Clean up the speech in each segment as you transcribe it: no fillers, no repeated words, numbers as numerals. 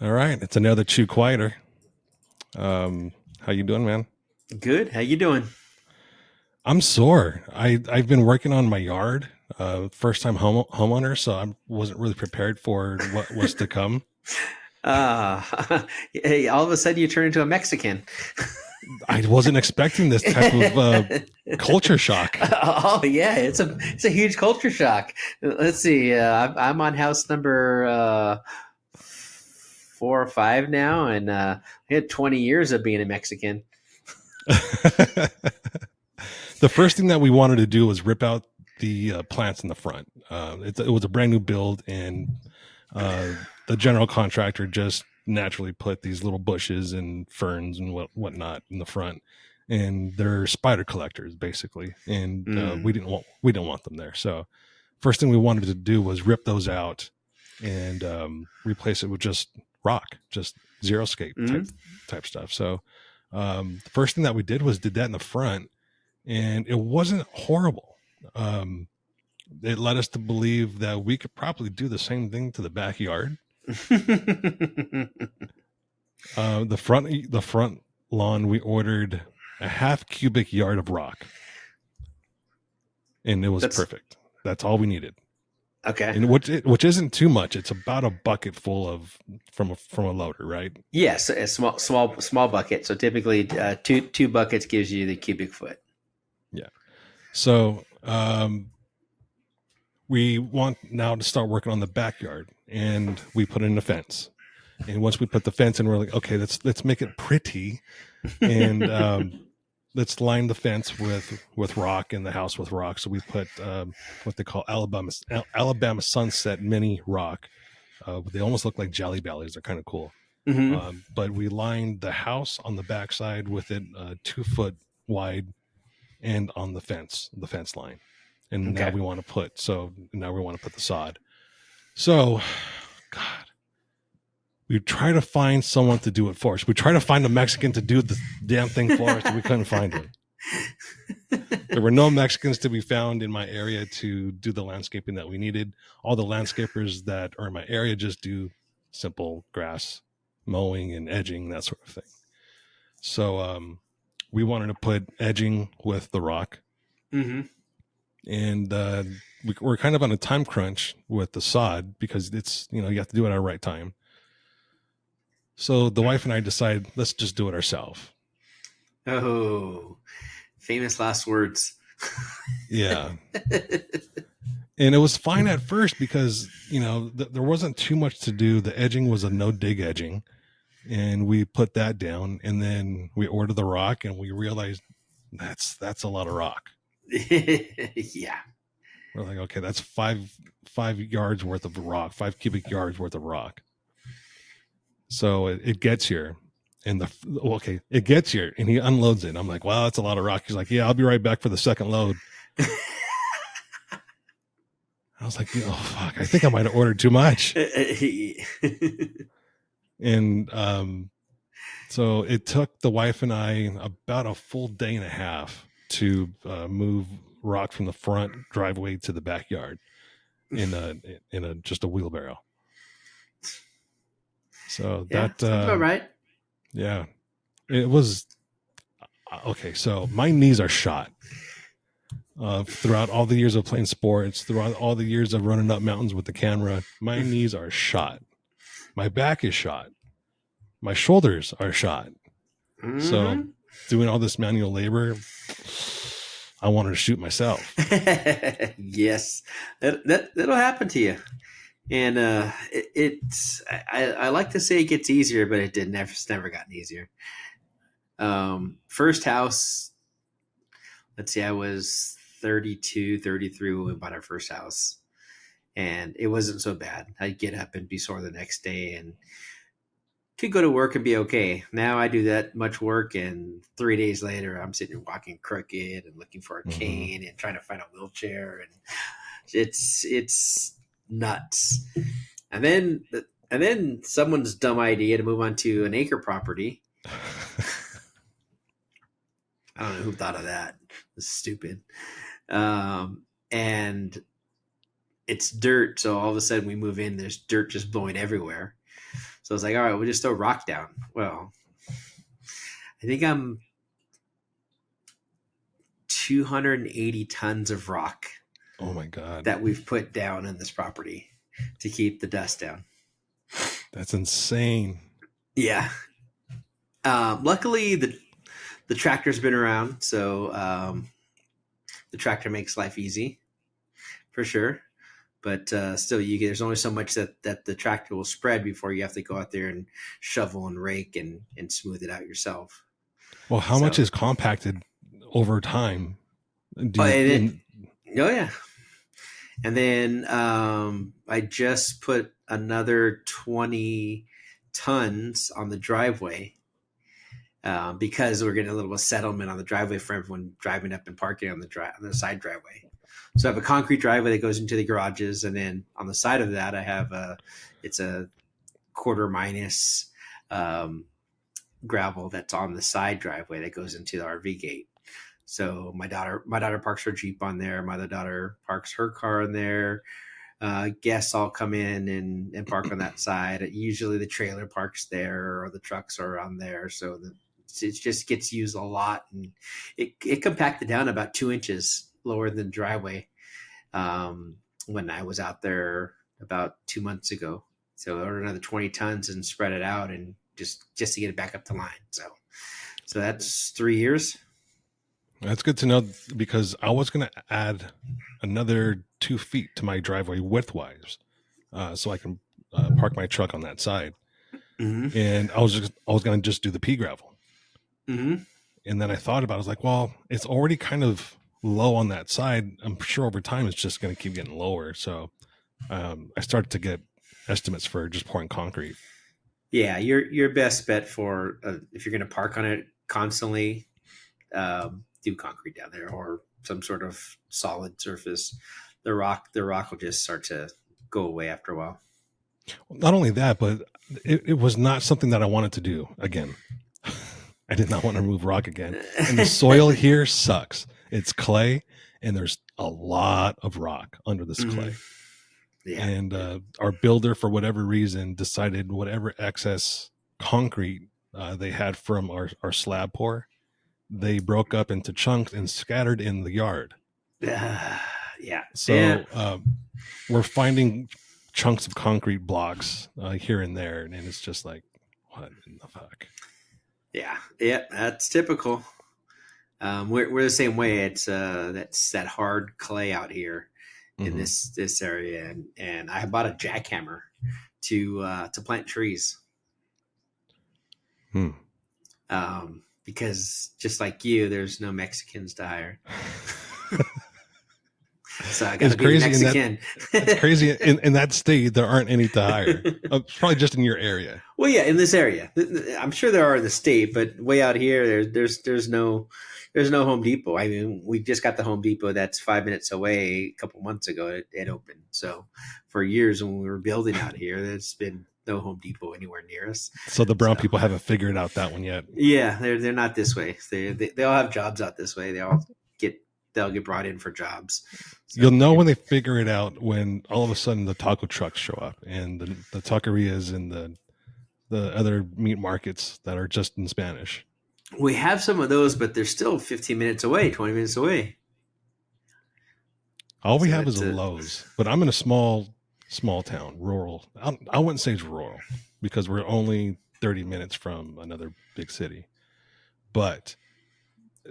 All right, it's another Chew Quieter. How you doing, man? Good. How you doing? I'm sore. I've been working on my yard. First time homeowner, so I wasn't really prepared for what was to come. Hey, all of a sudden you turn into a Mexican. I wasn't expecting this type of culture shock. Oh yeah, it's a huge culture shock. Let's see. I'm on house number 4 or 5 now, and I had 20 years of being a Mexican. The first thing that we wanted to do was rip out the plants in the front. It was a brand new build, and uh, the general contractor just naturally put these little bushes and ferns and whatnot in the front, and they're spider collectors basically. And Mm, we didn't want them there. So first thing we wanted to do was rip those out and replace it with just rock, just xeriscape type mm. type stuff. So the first thing that we did that in the front, and it wasn't horrible. Um, it led us to believe that we could probably do the same thing to the backyard. The front lawn, we ordered a half cubic yard of rock, and it was That's perfect. That's all we needed, okay. and which isn't too much. It's about a bucket full of from a loader, right? Yes, a small bucket. So typically, two buckets gives you the cubic foot. Yeah. So we want now to start working on the backyard, and we put in a fence. And once we put the fence in, we're like, okay, let's make it pretty, and let's line the fence with rock and the house with rock. So we put what they call Alabama Sunset Mini Rock. They almost look like jelly bellies. They're kind of cool. Hmm. But we lined the house on the backside with it 2 foot wide, and on the fence line. And now Okay. we want to put the sod. So, God, we try to find someone to do it for us. We try to find a Mexican to do the damn thing for us, and we couldn't find one. There were no Mexicans to be found in my area to do the landscaping that we needed. All the landscapers that are in my area just do simple grass mowing and edging, that sort of thing. So we wanted to put edging with the rock, Hmm. and we're kind of on a time crunch with the sod because it's you have to do it at the right time. So the wife and I decided, let's just do it ourselves. Oh, famous last words. Yeah. And it was fine at first because there wasn't too much to do. The edging was a no dig edging, and we put that down, and then we ordered the rock, and we realized that's a lot of rock. Yeah. We're like, okay, that's five yards worth of rock, 5 cubic yards worth of rock. So it gets here, and it gets here, and he unloads it. And I'm like, wow, that's a lot of rock. He's like, yeah, I'll be right back for the second load. I was like, oh fuck, I think I might have ordered too much. And so it took the wife and I about a full day and a half to move rock from the front driveway to the backyard in a just a wheelbarrow. So Yeah, that sounds about right. yeah, it was okay. So my knees are shot. Throughout all the years of playing sports, throughout all the years of running up mountains with the camera, my knees are shot. My back is shot. My shoulders are shot. So Hmm. doing all this manual labor, I wanted to shoot myself. Yes, that'll happen to you. And I like to say it gets easier, but it didn't. It's never gotten easier. First house, let's see, I was 32, 33 when we bought our first house, and it wasn't so bad. I'd get up and be sore the next day and could go to work and be okay. Now I do that much work, and 3 days later, I'm sitting walking crooked and looking for a Mm-hmm. cane and trying to find a wheelchair, and it's nuts. And then and then someone's dumb idea to move on to an acre property. I don't know who thought of that. It's stupid. And it's dirt, so all of a sudden we move in. There's dirt just blowing everywhere. So I was like, all right, we'll just throw rock down. Well, I think I'm 280 tons of rock Oh my God. that we've put down in this property to keep the dust down. That's insane. Yeah. Luckily, the tractor's been around, so the tractor makes life easy for sure. But still, there's only so much that the tractor will spread before you have to go out there and shovel and rake and smooth it out yourself. Well, how much is compacted over time? Oh yeah. And then I just put another 20 tons on the driveway because we're getting a little settlement on the driveway for everyone driving up and parking on the side driveway. So I have a concrete driveway that goes into the garages, and then on the side of that, I have it's a quarter minus gravel that's on the side driveway that goes into the RV gate. So my daughter parks her Jeep on there. My other daughter parks her car in there. Guests all come in and park on that side. Usually the trailer parks there or the trucks are on there. So it just gets used a lot, and it compacted down about 2 inches lower than the driveway when I was out there about 2 months ago. So I ordered another 20 tons and spread it out, and just to get it back up the line. So that's 3 years. That's good to know, because I was going to add another 2 feet to my driveway width-wise, so I can park my truck on that side. Mm-hmm. And I was going to just do the pea gravel. Mm-hmm. And then I thought about it. I was like, well, it's already kind of low on that side. I'm sure over time it's just going to keep getting lower. So I started to get estimates for just pouring concrete. Yeah, your best bet for if you're going to park on it constantly, do concrete down there or some sort of solid surface. The rock will just start to go away after a while. Not only that, but it was not something that I wanted to do again. I did not want to remove rock again. And the soil here sucks. It's clay, and there's a lot of rock under this clay. Yeah. And our builder, for whatever reason, decided whatever excess concrete they had from our slab pour, they broke up into chunks and scattered in the yard. Yeah. So we're finding chunks of concrete blocks here and there, and it's just like, what in the fuck? Yeah, that's typical. We're the same way. It's that's that hard clay out here in this area, and I bought a jackhammer to plant trees. Because just like you, there's no Mexicans to hire. So I got to be Mexican. It's crazy. In that state, there aren't any to hire. Probably just in your area. Well, yeah, in this area, I'm sure there are in the state, but way out here, there's no Home Depot. I mean, we just got the Home Depot that's 5 minutes away. A couple months ago, it opened. So for years when we were building out here, there's been no Home Depot anywhere near us. So the brown people haven't figured out that one yet. Yeah, they're not this way. They all have jobs out this way. They'll get brought in for jobs. So, you'll know when they figure it out when all of a sudden the taco trucks show up and the taquerias and the other meat markets that are just in Spanish. We have some of those, but they're still 15 minutes away, 20 minutes away. All we have is a Lowe's, but I'm in a small town, rural. I wouldn't say it's rural because we're only 30 minutes from another big city, but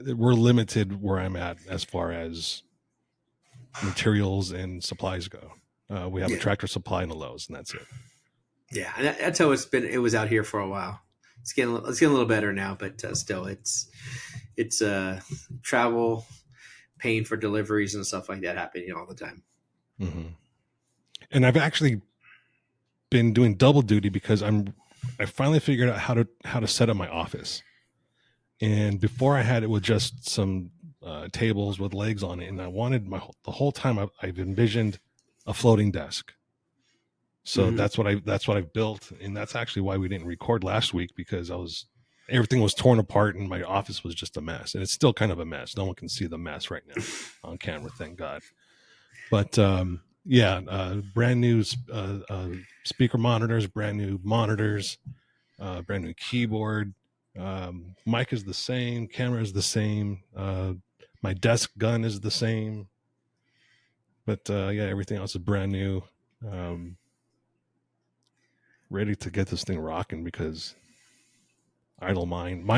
we're limited where I'm at as far as materials and supplies go. We have a Tractor Supply and a Lowe's, and that's it. Yeah, and that's how it's been. It was out here for a while. It's getting a little better now, but still, it's travel, paying for deliveries and stuff like that happening all the time. Mm-hmm. And I've actually been doing double duty because I finally figured out how to set up my office. And before I had it with just some tables with legs on it, and I wanted the whole time I've envisioned a floating desk. So that's what I've built, and that's actually why we didn't record last week, because everything was torn apart and my office was just a mess, and it's still kind of a mess. No one can see the mess right now on camera, thank God. But Yeah, brand new speaker monitors, brand new monitors, brand new keyboard. Mic is the same, camera is the same. My desk gun is the same, but yeah, everything else is brand new. Ready to get this thing rocking because my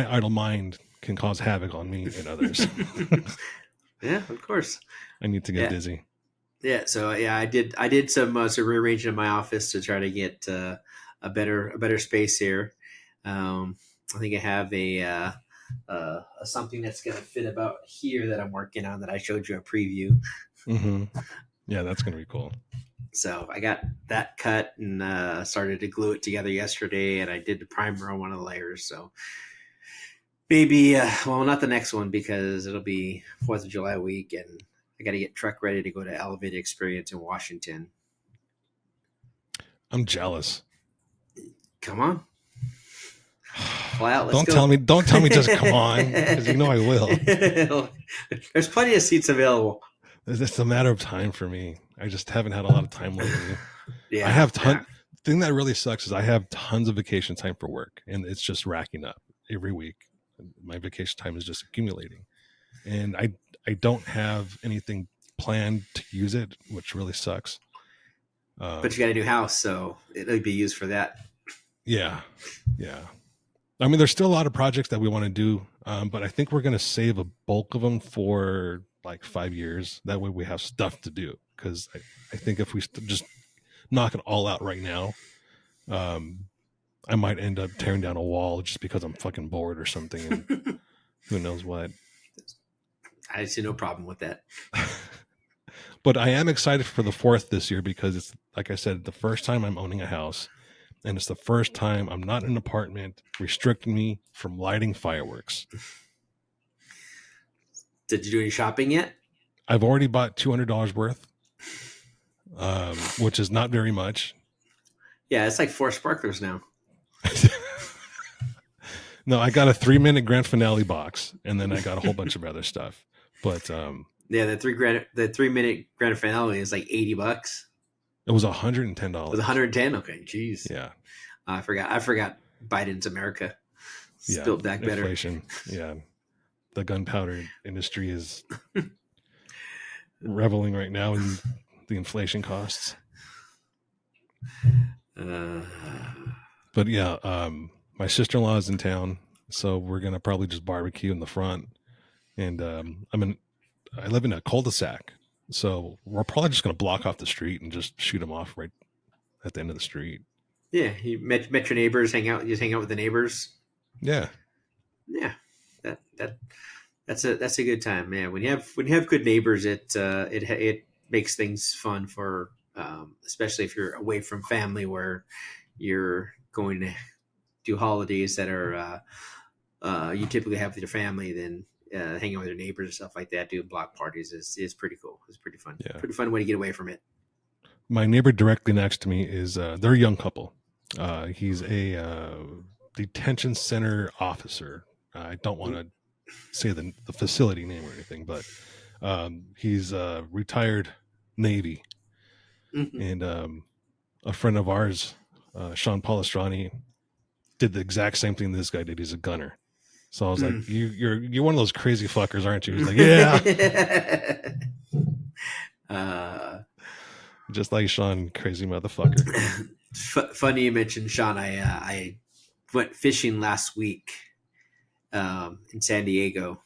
idle mind can cause havoc on me and others. Yeah, of course. I need to get Yeah. dizzy. Yeah, so yeah, I did some rearranging in my office to try to get a better space here. I think I have a something that's going to fit about here that I'm working on that I showed you a preview. Yeah, that's gonna be cool. So I got that cut and started to glue it together yesterday, and I did the primer on one of the layers. So maybe, well, not the next one because it'll be 4th of July week, and I got to get truck ready to go to Elevated Experience in Washington. I'm jealous. Come on. Fly out, let's Don't go. Don't tell me just come on, because you know I will. There's plenty of seats available. It's a matter of time for me. I just haven't had a lot of time lately. Yeah, I have yeah. The thing that really sucks is I have tons of vacation time for work, and it's just racking up every week. My vacation time is just accumulating, and I don't have anything planned to use it, which really sucks. But you got a new house, so it'll be used for that. Yeah. I mean, there's still a lot of projects that we want to do, but I think we're going to save a bulk of them for like 5 years. That way we have stuff to do. Because I think if we just knock it all out right now, I might end up tearing down a wall just because I'm fucking bored or something. And who knows what. I see no problem with that. But I am excited for the 4th this year because it's, like I said, the first time I'm owning a house. And it's the first time I'm not in an apartment restricting me from lighting fireworks. Did you do any shopping yet? I've already bought $200 worth, which is not very much. Yeah, it's like 4 sparklers now. No, I got a 3-minute grand finale box, and then I got a whole bunch of other stuff. But yeah, the 3-minute grand finale is like $80. It was $110. It was $110. Okay, jeez. Yeah, I forgot Biden's America. Built back better. Inflation. Yeah, the gunpowder industry is reveling right now in the inflation costs. But yeah, my sister-in-law is in town, so we're gonna probably just barbecue in the front. And I live in a cul-de-sac, so we're probably just gonna block off the street and just shoot them off right at the end of the street. Yeah, you met your neighbors, hang out with the neighbors. Yeah, that's a good time, man. When you have good neighbors, it makes things fun for, especially if you're away from family, where you're going to do holidays that are you typically have with your family. Then hanging out with your neighbors and stuff like that, doing block parties is pretty cool. It's pretty fun. Yeah. Pretty fun way to get away from it. My neighbor directly next to me is they're a young couple. He's a detention center officer. I don't want to say the facility name or anything, but he's retired Navy. Mm-hmm. And a friend of ours, Sean Palestrani, did the exact same thing this guy did. He's a gunner. So I was like, you're one of those crazy fuckers, aren't you? He's like, yeah. Just like Sean, crazy motherfucker. Funny you mentioned Sean. I went fishing last week in San Diego,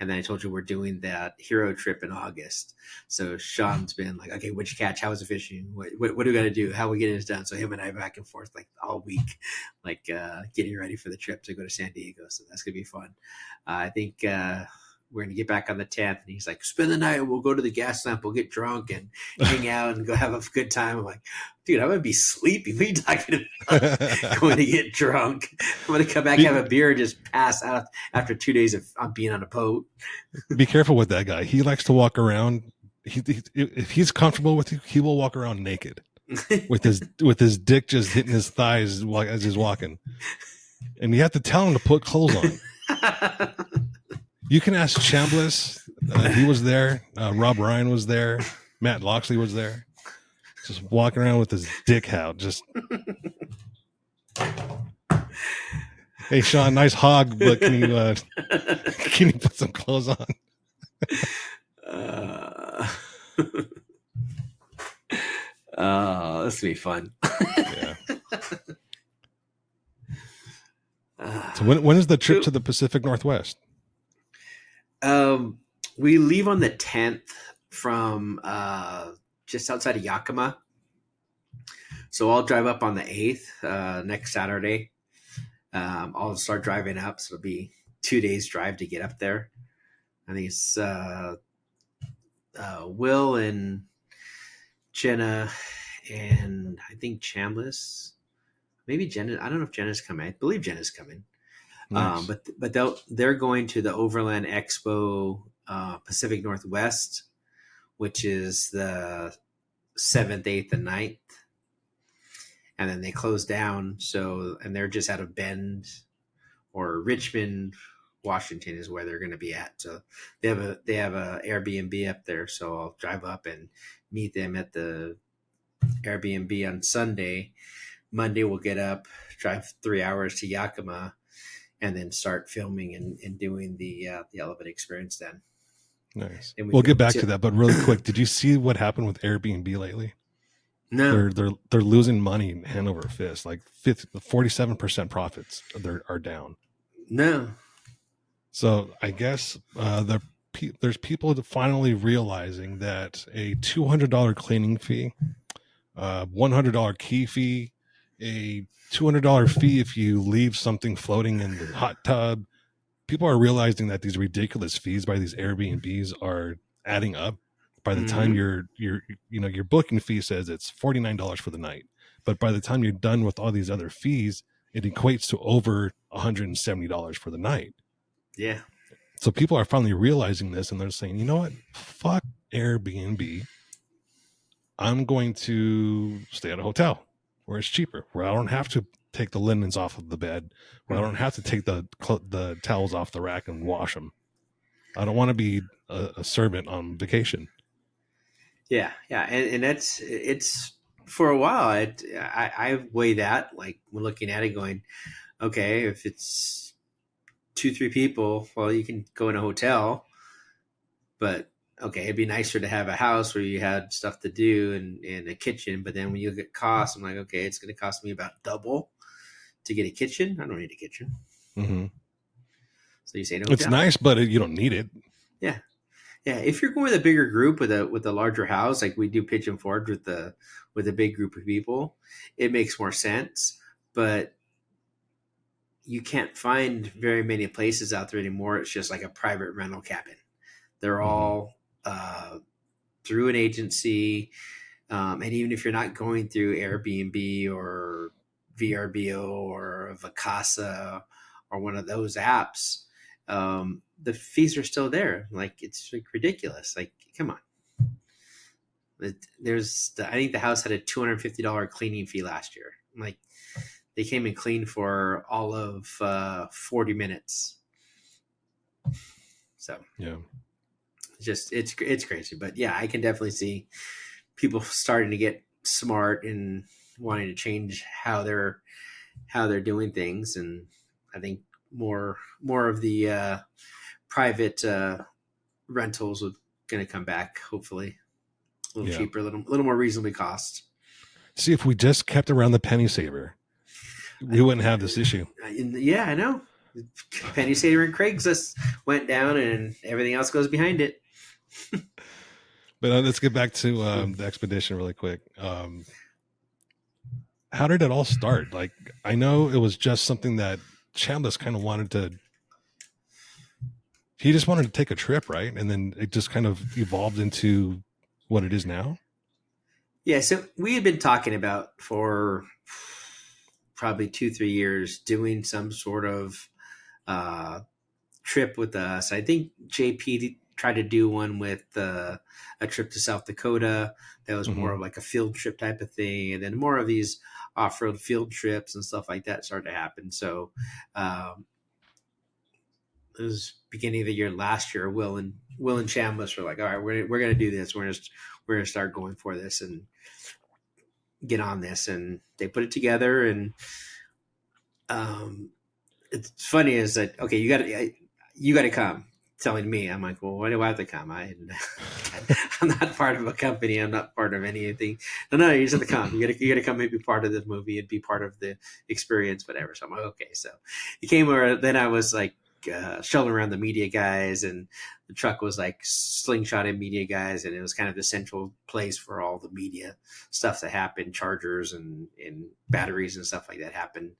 and then I told you we're doing that hero trip in August. So Sean's been like, okay, what'd you catch? How was the fishing? What do we got to do? How we get this done? So him and I back and forth like all week, like getting ready for the trip to go to San Diego. So that's gonna be fun. I think we're gonna get back on the 10th, and he's like, spend the night. We'll go to the gas lamp. We'll get drunk and hang out and go have a good time. I'm like, dude, I'm gonna be sleepy. What are you talking about? Going to get drunk. I'm gonna come back, have a beer, and just pass out after 2 days of being on a boat. Be careful with that guy. He likes to walk around. If he's comfortable with you, he will walk around naked with his dick just hitting his thighs as he's walking. And you have to tell him to put clothes on. You can ask Chambliss. He was there. Rob Ryan was there. Matt Loxley was there. just walking around with his dick out. Just, hey, Sean, nice hog, but can you put some clothes on? This will be fun. Yeah. So when is the trip to the Pacific Northwest? We leave on the 10th from just outside of Yakima. So I'll drive up on the 8th next Saturday. I'll start driving up. So it'll be 2 days drive to get up there. I think it's Will and Jenna and I think Chambliss. Maybe Jenna. I don't know if Jenna's coming. I believe Jenna's coming. Nice. But they're going to the Overland Expo Pacific Northwest, which is the 7th, 8th, and 9th. And then they close down. So, and they're just out of Bend or Richmond, Washington is where they're going to be at. So they have a Airbnb up there. So I'll drive up and meet them at the Airbnb on Sunday. Monday we'll get up, drive 3 hours to Yakima, and then start filming and doing the Elephant Experience then. Nice. We'll get back to that, but really quick, did you see what happened with Airbnb lately? No. They're losing money hand over fist. Like 47% profits are down. No. So I guess there's people finally realizing that a $200 cleaning fee, $100 key fee, a $200 fee if you leave something floating in the hot tub. People are realizing that these ridiculous fees by these Airbnbs are adding up. By the time your booking fee says it's $49 for the night, but by the time you're done with all these other fees, it equates to over $170 for the night. Yeah. So people are finally realizing this, and they're saying, you know what? Fuck Airbnb. I'm going to stay at a hotel where it's cheaper, where I don't have to take the linens off of the bed, where I don't have to take the towels off the rack and wash them. I don't want to be a servant on vacation. Yeah, and it's for a while. I weigh that, like we're looking at it, going, okay, if it's 2-3 people, well, you can go in a hotel, but okay, it'd be nicer to have a house where you had stuff to do and a kitchen. But then when you look at costs, I'm like, okay, it's going to cost me about double to get a kitchen. I don't need a kitchen. Mm-hmm. So you say no. It's nice, but you don't need it. Yeah. Yeah, if you're going with a bigger group with a larger house, like we do Pigeon Forge with a big group of people, it makes more sense. But you can't find very many places out there anymore. It's just like a private rental cabin. They're all through an agency, and even if you're not going through Airbnb or VRBO or Vacasa or one of those apps, the fees are still there. Like it's like ridiculous. Like, come on. I think the house had a $250 cleaning fee last year. Like they came and cleaned for all of 40 minutes. So yeah, it's crazy. But yeah, I can definitely see people starting to get smart and wanting to change how they're doing things. And I think more of the private rentals are going to come back, hopefully a little cheaper, a little more reasonably cost. See, if we just kept around the penny saver, we wouldn't have this issue. Yeah, I know. Penny saver and Craigslist went down, and everything else goes behind it. But let's get back to the expedition really quick. How did it all start? Like, I know it was just something that Chambliss kind of wanted to. He just wanted to take a trip, right? And then it just kind of evolved into what it is now. Yeah, so we had been talking about for probably 2-3 years doing some sort of trip with us. I think JP tried to do one with a trip to South Dakota that was more of like a field trip type of thing, and then more of these off-road field trips and stuff like that started to happen. So it was beginning of the year last year. Will and Chambliss were like, all right, we're going to do this. We're going to start going for this. And get on this, and they put it together. And um, it's funny is that, okay, you got to come, telling me. I'm like, well, why do I have to come? I'm not part of a company. I'm not part of anything. No, you just have to come. You got to come and be part of this movie and be part of the experience, whatever. So I'm like, okay. So he came over. Then I was like shuttling around the media guys, and the truck was like slingshotting media guys, and it was kind of the central place for all the media stuff that happened, chargers and batteries and stuff like that happened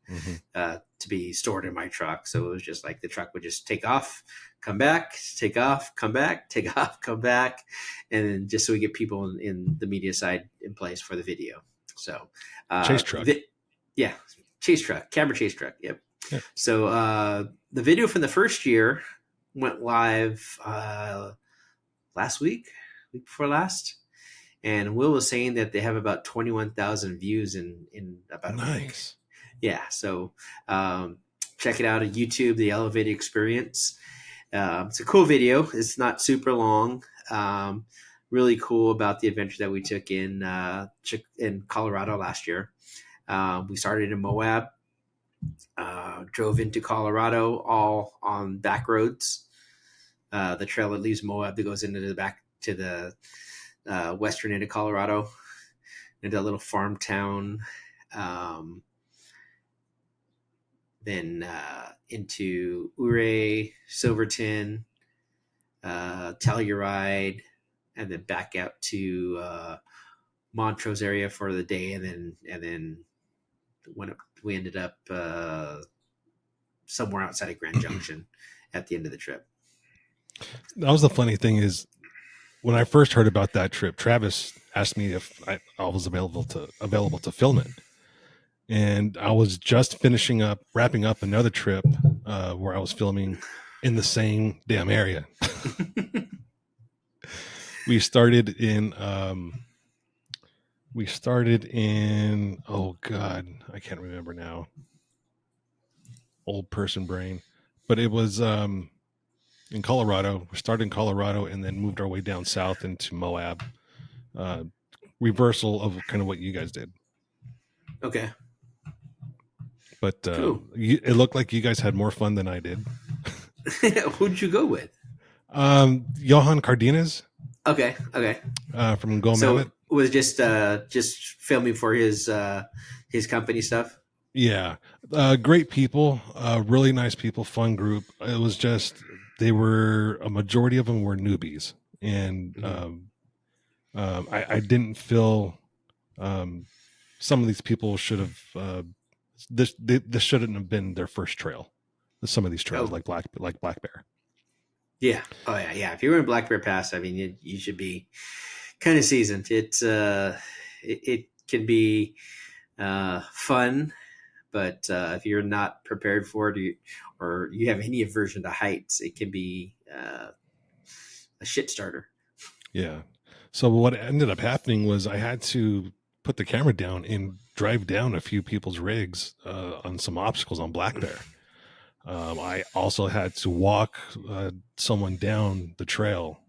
to be stored in my truck. So it was just like the truck would just take off, come back, take off, come back, take off, come back, and then just so we get people in the media side in place for the video. So Chase truck. Yeah, chase truck, camera chase truck. Yep. Yeah. So the video from the first year went live last week before last, and Will was saying that they have about 21,000 views in about a week. Yeah, so check it out on YouTube, The Elevated Experience. It's a cool video. It's not super long. Really cool about the adventure that we took in Colorado last year. We started in Moab, drove into Colorado, all on back roads. The trail that leaves Moab that goes into the back to the western end of Colorado, into a little farm town. Then into Ouray, Silverton, Telluride, and then back out to Montrose area for the day, and then when we ended up somewhere outside of Grand Junction at the end of the trip. That was the funny thing is, when I first heard about that trip, Travis asked me if I was available to film it. And I was just wrapping up another trip where I was filming in the same damn area. We started in, oh God, I can't remember now. Old person brain. But it was in Colorado. We started in Colorado and then moved our way down south into Moab. Reversal of kind of what you guys did. Okay. But cool. It looked like you guys had more fun than I did. Who'd you go with? Johan Cardenas. Okay. From Go So Mammoth. it was just filming for his company stuff? Yeah. Great people, really nice people, fun group. It was just, a majority of them were newbies. And I didn't feel some of these people should have, this shouldn't have been their first trail. Some of these trails, like Black Bear. Yeah. Oh yeah. If you were in Black Bear Pass, I mean, you should be kind of seasoned. It can be fun, but if you're not prepared for it, or you have any aversion to heights, it can be a shit starter. Yeah. So what ended up happening was I had to put the camera down and drive down a few people's rigs on some obstacles on Black Bear. I also had to walk someone down the trail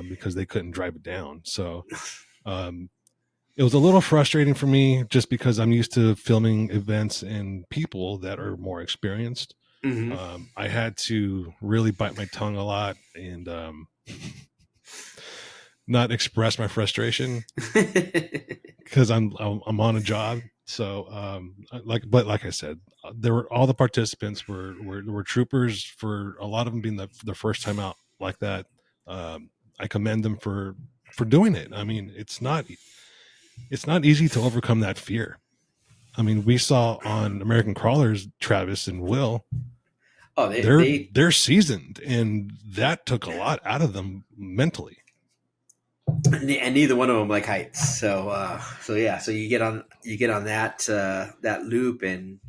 because they couldn't drive it down. So it was a little frustrating for me just because I'm used to filming events and people that are more experienced. Mm-hmm. I had to really bite my tongue a lot and not express my frustration because I'm on a job. So like I said, all the participants were troopers. For a lot of them being the first time out like that, I commend them for doing it. I mean, it's not easy to overcome that fear. I mean, we saw on American Crawlers, Travis and Will. Oh, they're seasoned, and that took a lot out of them mentally. And neither one of them like heights. So yeah. So you get on that loop, and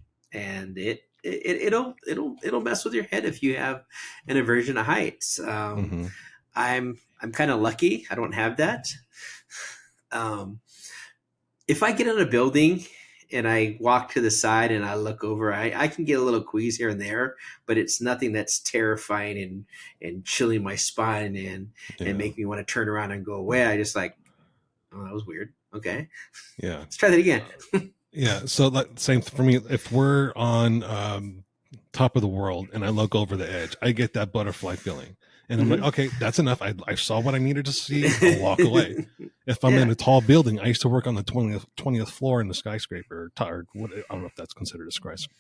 it'll mess with your head if you have an aversion to heights. Mm-hmm. I'm kind of lucky. I don't have that. If I get on a building and I walk to the side and I look over, I can get a little queasy here and there, but it's nothing that's terrifying and chilling my spine and make me want to turn around and go away. I just like, oh, that was weird. Okay, Yeah. let's try that again. Yeah. So like same for me. If we're on top of the world and I look over the edge, I get that butterfly feeling. And I'm like, Mhm. okay, that's enough. I saw what I needed to see. I'll walk away. If I'm in Yeah. a tall building, I used to work on the 20th floor in the skyscraper, or what, I don't know if that's considered a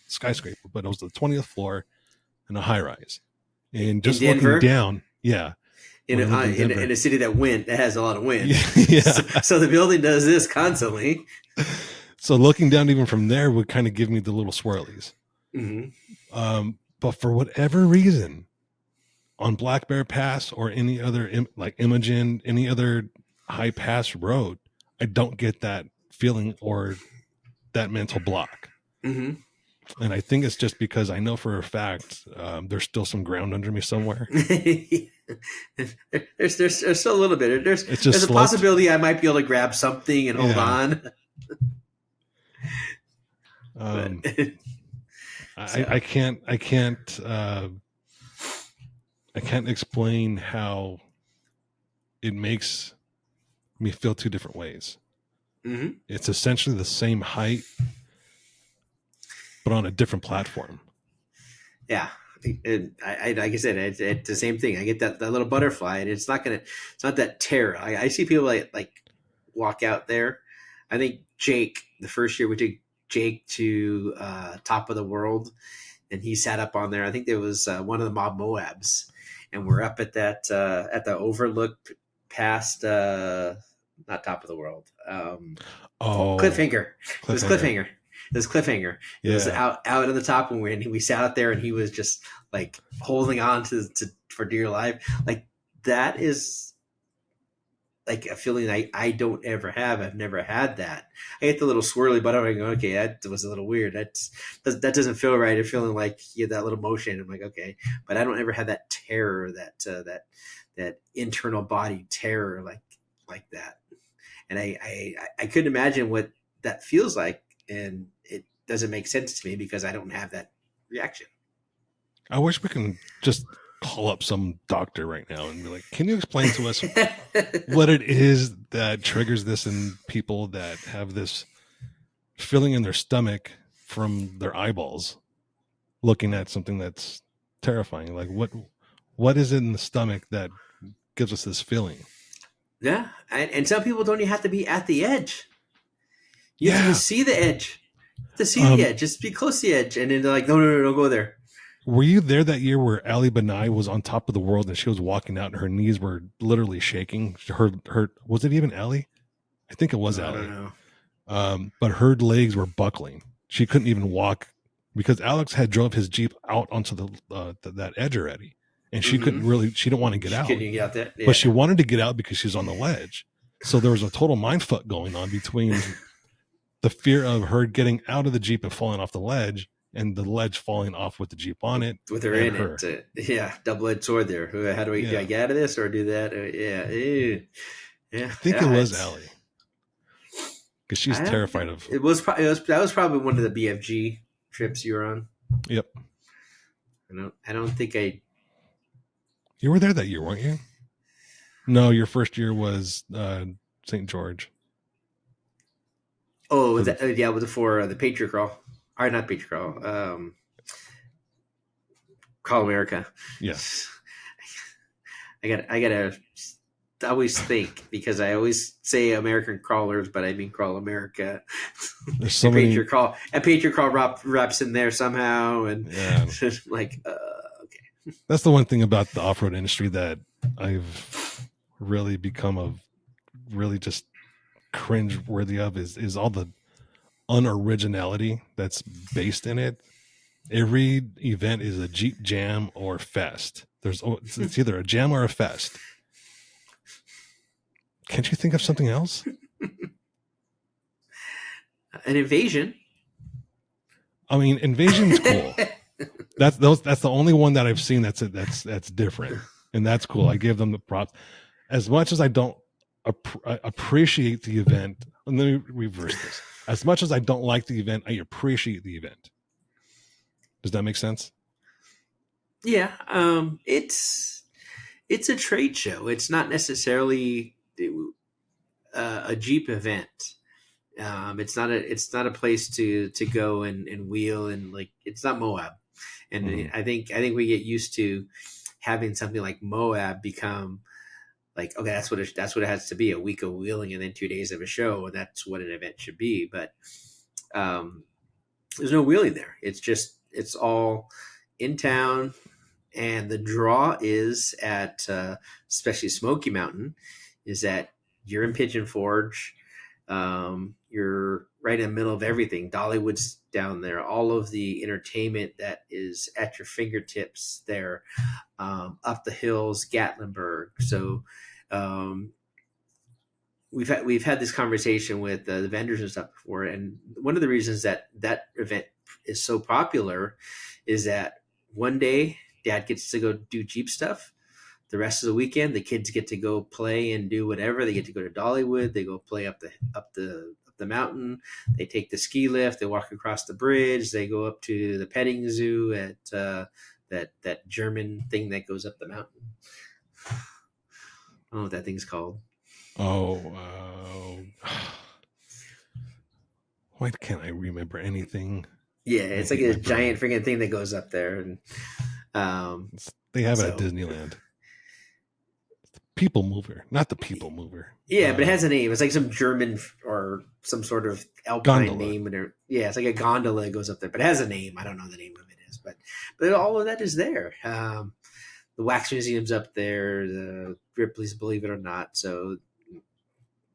skyscraper, but it was the 20th floor in a high rise. And In just looking Denver, down, yeah, when I lived in in Denver. a city that has a lot of wind, Yeah. so the building does this constantly. So looking down even from there would kind of give me the little swirlies. Hmm. But for whatever reason, on Black Bear Pass or any other like Imogen, any other high pass road, I don't get that feeling or that mental block. Hmm. And I think it's just because I know for a fact there's still some ground under me somewhere. There's still a little bit. It's just There's a sloped. possibility I might be able to grab something and hold Yeah. on. Um, So. I can't explain how it makes me feel two different ways. Hmm. It's essentially the same height, but on a different platform. Yeah. And I like I said, it's the same thing. I get that little butterfly, and it's not that terror. I see people like walk out there. I think Jake, the first year we took Jake to Top of the World, and he sat up on there. I think there was one of the Mob Moabs, and we're up at that at the overlook past not Top of the World, Cliffhanger. It was Cliffhanger. It was Cliffhanger. It was Yeah. out at the top, and we sat out there, and he was just like holding on to for dear life. Like that is like a feeling I don't ever have. I've never had that. I get the little swirly butterfly. I go, okay, that was a little weird. That doesn't feel right. I'm feeling like you have that little motion. I'm like, okay, but I don't ever have that terror, that internal body terror like that. And I couldn't imagine what that feels like, and it doesn't make sense to me because I don't have that reaction. I wish we can just call up some doctor right now and be like, can you explain to us what it is that triggers this in people that have this feeling in their stomach from their eyeballs looking at something that's terrifying? Like what is it in the stomach that gives us this feeling? Yeah, and some people don't even have to be at the edge. You have to just see the edge. To see the edge, just be close to the edge, and then they're like, no, don't go there. Were you there that year where Ali Benai was on top of the world and she was walking out and her knees were literally shaking? Her was it even Ali? I think it was Ali. I don't know. But her legs were buckling. She couldn't even walk because Alex had drove his Jeep out onto that edge already, and she couldn't really. She didn't want to get out. Couldn't get out there, yeah. But she wanted to get out because she's on the ledge. So there was a total mindfuck going on between the fear of her getting out of the Jeep and falling off the ledge, and the ledge falling off with the Jeep on it. With her in it. Yeah, double-edged sword there. How do I get out of this or do that? Yeah. I think it was Allie. Because she's terrified of... That was probably one of the BFG trips you were on. Yep. I don't think I... You were there that year, weren't you? No, your first year was St. George. Oh, was that, yeah, was it for the Patriot Crawl? Or not Patriot Crawl. Crawl America. Yes. I gotta always think, because I always say American crawlers, but I mean Crawl America. There's so many... Patriot Crawl, and Patriot Crawl wraps in there somehow, and like okay. That's the one thing about the off-road industry that I've really become of really just cringe worthy of is all the unoriginality that's based in it. Every event is a Jeep jam or fest. It's either a jam or a fest. Can't you think of something else? An invasion. I mean, invasion's cool. That's the only one that I've seen that's different, and that's cool. I give them the props. As much as I don't appreciate the event, and let me reverse this. As much as I don't like the event, I appreciate the event. Does that make sense? Yeah, it's a trade show. It's not necessarily a Jeep event. It's not a place to go and wheel, and like it's not Moab. And Mhm. I think we get used to having something like Moab become like, okay, that's what it has to be, a week of wheeling and then 2 days of a show, and that's what an event should be. But um, there's no wheeling there. It's all in town, and the draw is at especially Smoky Mountain, is that you're in Pigeon Forge. You're right in the middle of everything. Dollywood's down there. All of the entertainment that is at your fingertips there. Up the hills, Gatlinburg. So um, we've had this conversation with the vendors and stuff before, and one of the reasons that event is so popular is that one day Dad gets to go do Jeep stuff. The rest of the weekend, the kids get to go play and do whatever. They get to go to Dollywood. They go play up the mountain. They take the ski lift. They walk across the bridge. They go up to the petting zoo at that German thing that goes up the mountain. I don't know what that thing's called. Why can't I remember anything? Yeah, it's like a giant freaking thing that goes up there, and they have it at Disneyland. People Mover, not the People Mover. Yeah, but it has a name. It's like some German or some sort of alpine gondola name. Yeah, it's like a gondola that goes up there, but it has a name. I don't know the name of it is, but all of that is there. The Wax Museum's up there. The Ripley's, believe it or not. So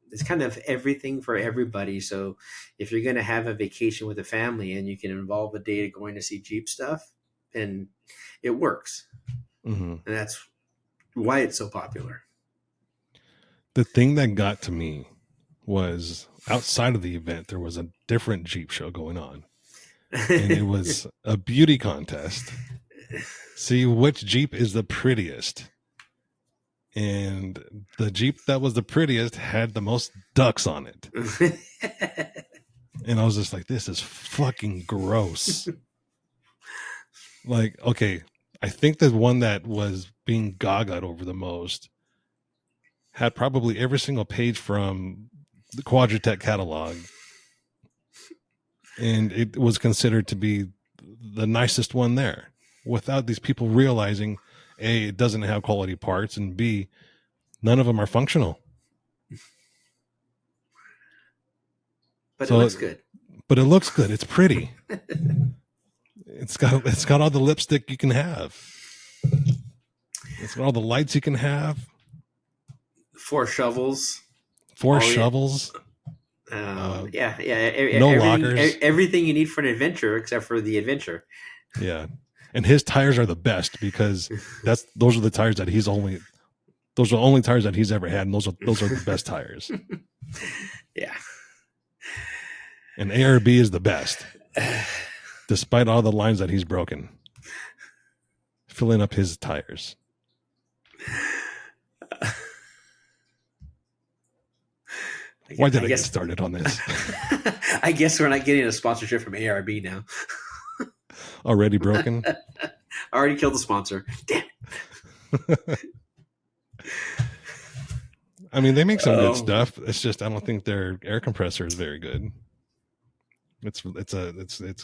it's kind of everything for everybody. So if you're going to have a vacation with a family and you can involve a day going to see Jeep stuff, and it works. Mm-hmm. And that's why it's so popular. The thing that got to me was outside of the event, there was a different Jeep show going on. And it was a beauty contest. See which Jeep is the prettiest. And the Jeep that was the prettiest had the most ducks on it. And I was just like, this is fucking gross. Like, okay, I think the one that was being gagaed over the most had probably every single page from the Quadratech catalog. And it was considered to be the nicest one there, without these people realizing, A, it doesn't have quality parts, and B, none of them are functional. But it looks good. But it looks good. It's pretty. It's got all the lipstick you can have. It's got all the lights you can have. 4 shovels. 4 shovels. No lockers. Everything you need for an adventure, except for the adventure. Yeah, and his tires are the best because those are the tires that those are the only tires that he's ever had, and those are the best tires. Yeah. And ARB is the best, despite all the lines that he's broken, filling up his tires. Why did I get started on this? I guess we're not getting a sponsorship from ARB now. Already broken? Already killed the sponsor. Damn it. I mean, they make some good stuff. It's just I don't think their air compressor is very good. It's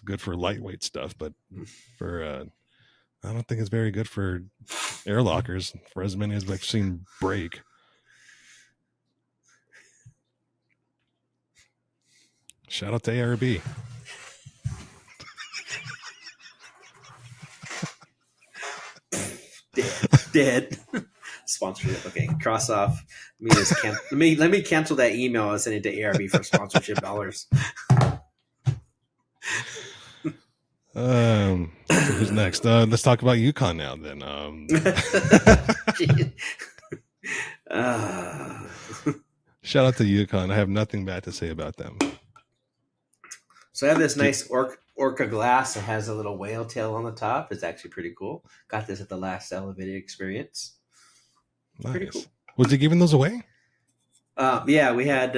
good for lightweight stuff, but for I don't think it's very good for air lockers, for as many as I've seen break. Shout out to ARB. Dead. Sponsorship. Okay, cross off. Let me cancel that email I sent it to ARB for sponsorship dollars. So who's next? Let's talk about UConn now. Then. Shout out to UConn. I have nothing bad to say about them. So I have this nice Orca glass that has a little whale tail on the top. It's actually pretty cool. Got this at the last Elevated Experience. Nice. Pretty cool. Was he giving those away? Yeah, we had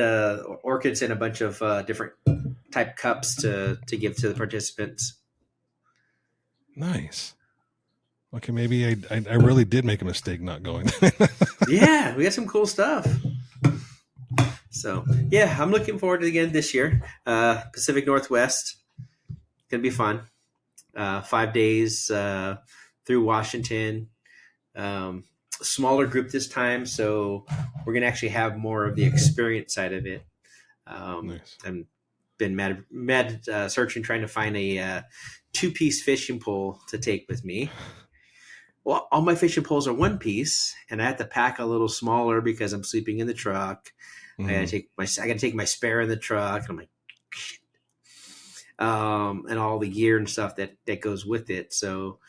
orchids in a bunch of different type cups to give to the participants. Nice. Okay, maybe I really did make a mistake not going. Yeah, we got some cool stuff. So yeah, I'm looking forward to it again this year. Pacific Northwest, gonna be fun. 5 days through Washington. Smaller group this time, so we're gonna actually have more of the experience side of it. Nice. I'm been mad searching, trying to find a two-piece fishing pole to take with me. Well, all my fishing poles are one piece, and I have to pack a little smaller because I'm sleeping in the truck. Mhm. I gotta take my spare in the truck. And I'm like, shit. And all the gear and stuff that goes with it. So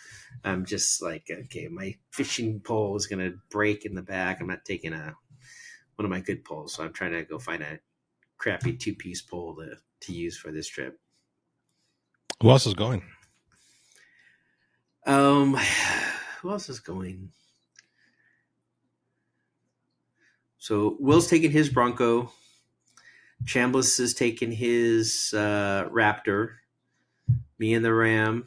I'm just like, okay, my fishing pole is gonna break in the back. I'm not taking one of my good poles, so I'm trying to go find a crappy two-piece pole to use for this trip. Who else is going? Who else is going? So Will's taking his Bronco. Chambliss is taking his Raptor. Me and the Ram.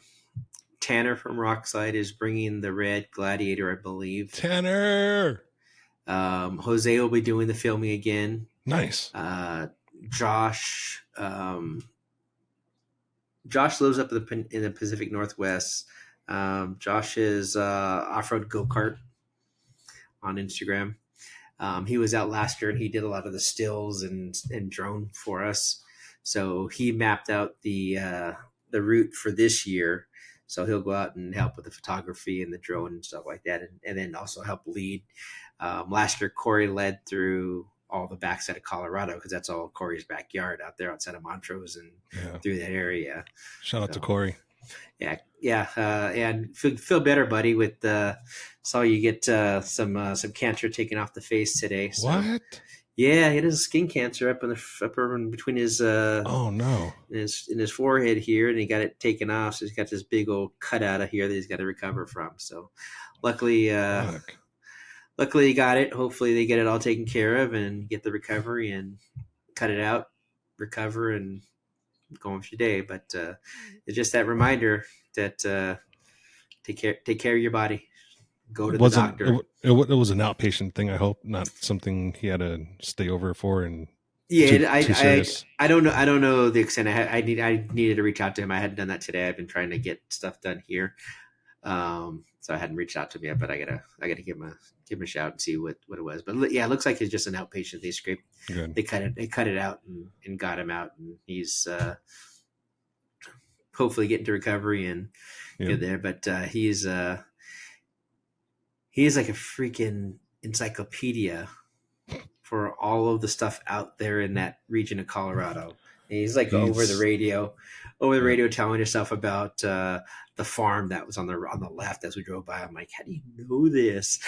Tanner from Rockside is bringing the red Gladiator, I believe. Tanner. Jose will be doing the filming again. Nice. Josh. Josh lives up in the Pacific Northwest. Josh is off-road go-kart on Instagram. He was out last year and he did a lot of the stills and drone for us. So he mapped out the route for this year. So he'll go out and help with the photography and the drone and stuff like that, and then also help lead. Last year, Corey led through all the backside of Colorado because that's all Corey's backyard out there outside of Montrose and through that area. Shout out to Corey. Yeah, and feel better, buddy. With saw you get some cancer taken off the face today. So. What? Yeah, he has skin cancer up in between his oh no, in his forehead here, and he got it taken off. So he's got this big old cut out of here that he's got to recover from. So luckily he got it. Hopefully they get it all taken care of and get the recovery and cut it out, recover, and go on with your day. But it's just that reminder that take care of your body. Go to the doctor. It was an outpatient thing. I hope not something he had to stay over for. And yeah, I don't know. I don't know the extent. I needed to reach out to him. I hadn't done that today. I've been trying to get stuff done here, so I hadn't reached out to him yet. But I gotta give him a shout and see what it was. But yeah, it looks like it's just an outpatient. They scraped. Good. They cut it out and got him out, and he's hopefully getting to recovery and get there. But he's like a freaking encyclopedia for all of the stuff out there in that region of Colorado. And he's like over the radio telling us stuff about the farm that was on the left as we drove by. I'm like, how do you know this?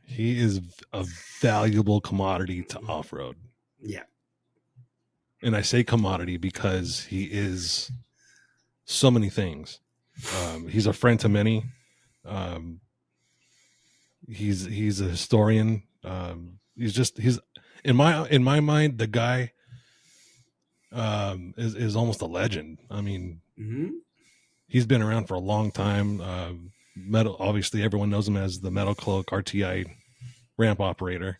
He is a valuable commodity to off-road. Yeah. And I say commodity because he is so many things. He's a friend to many. He's a historian. He's in my mind, the guy is almost a legend. I mean, he's been around for a long time. Metal, obviously everyone knows him as the Metal Cloak RTI ramp operator.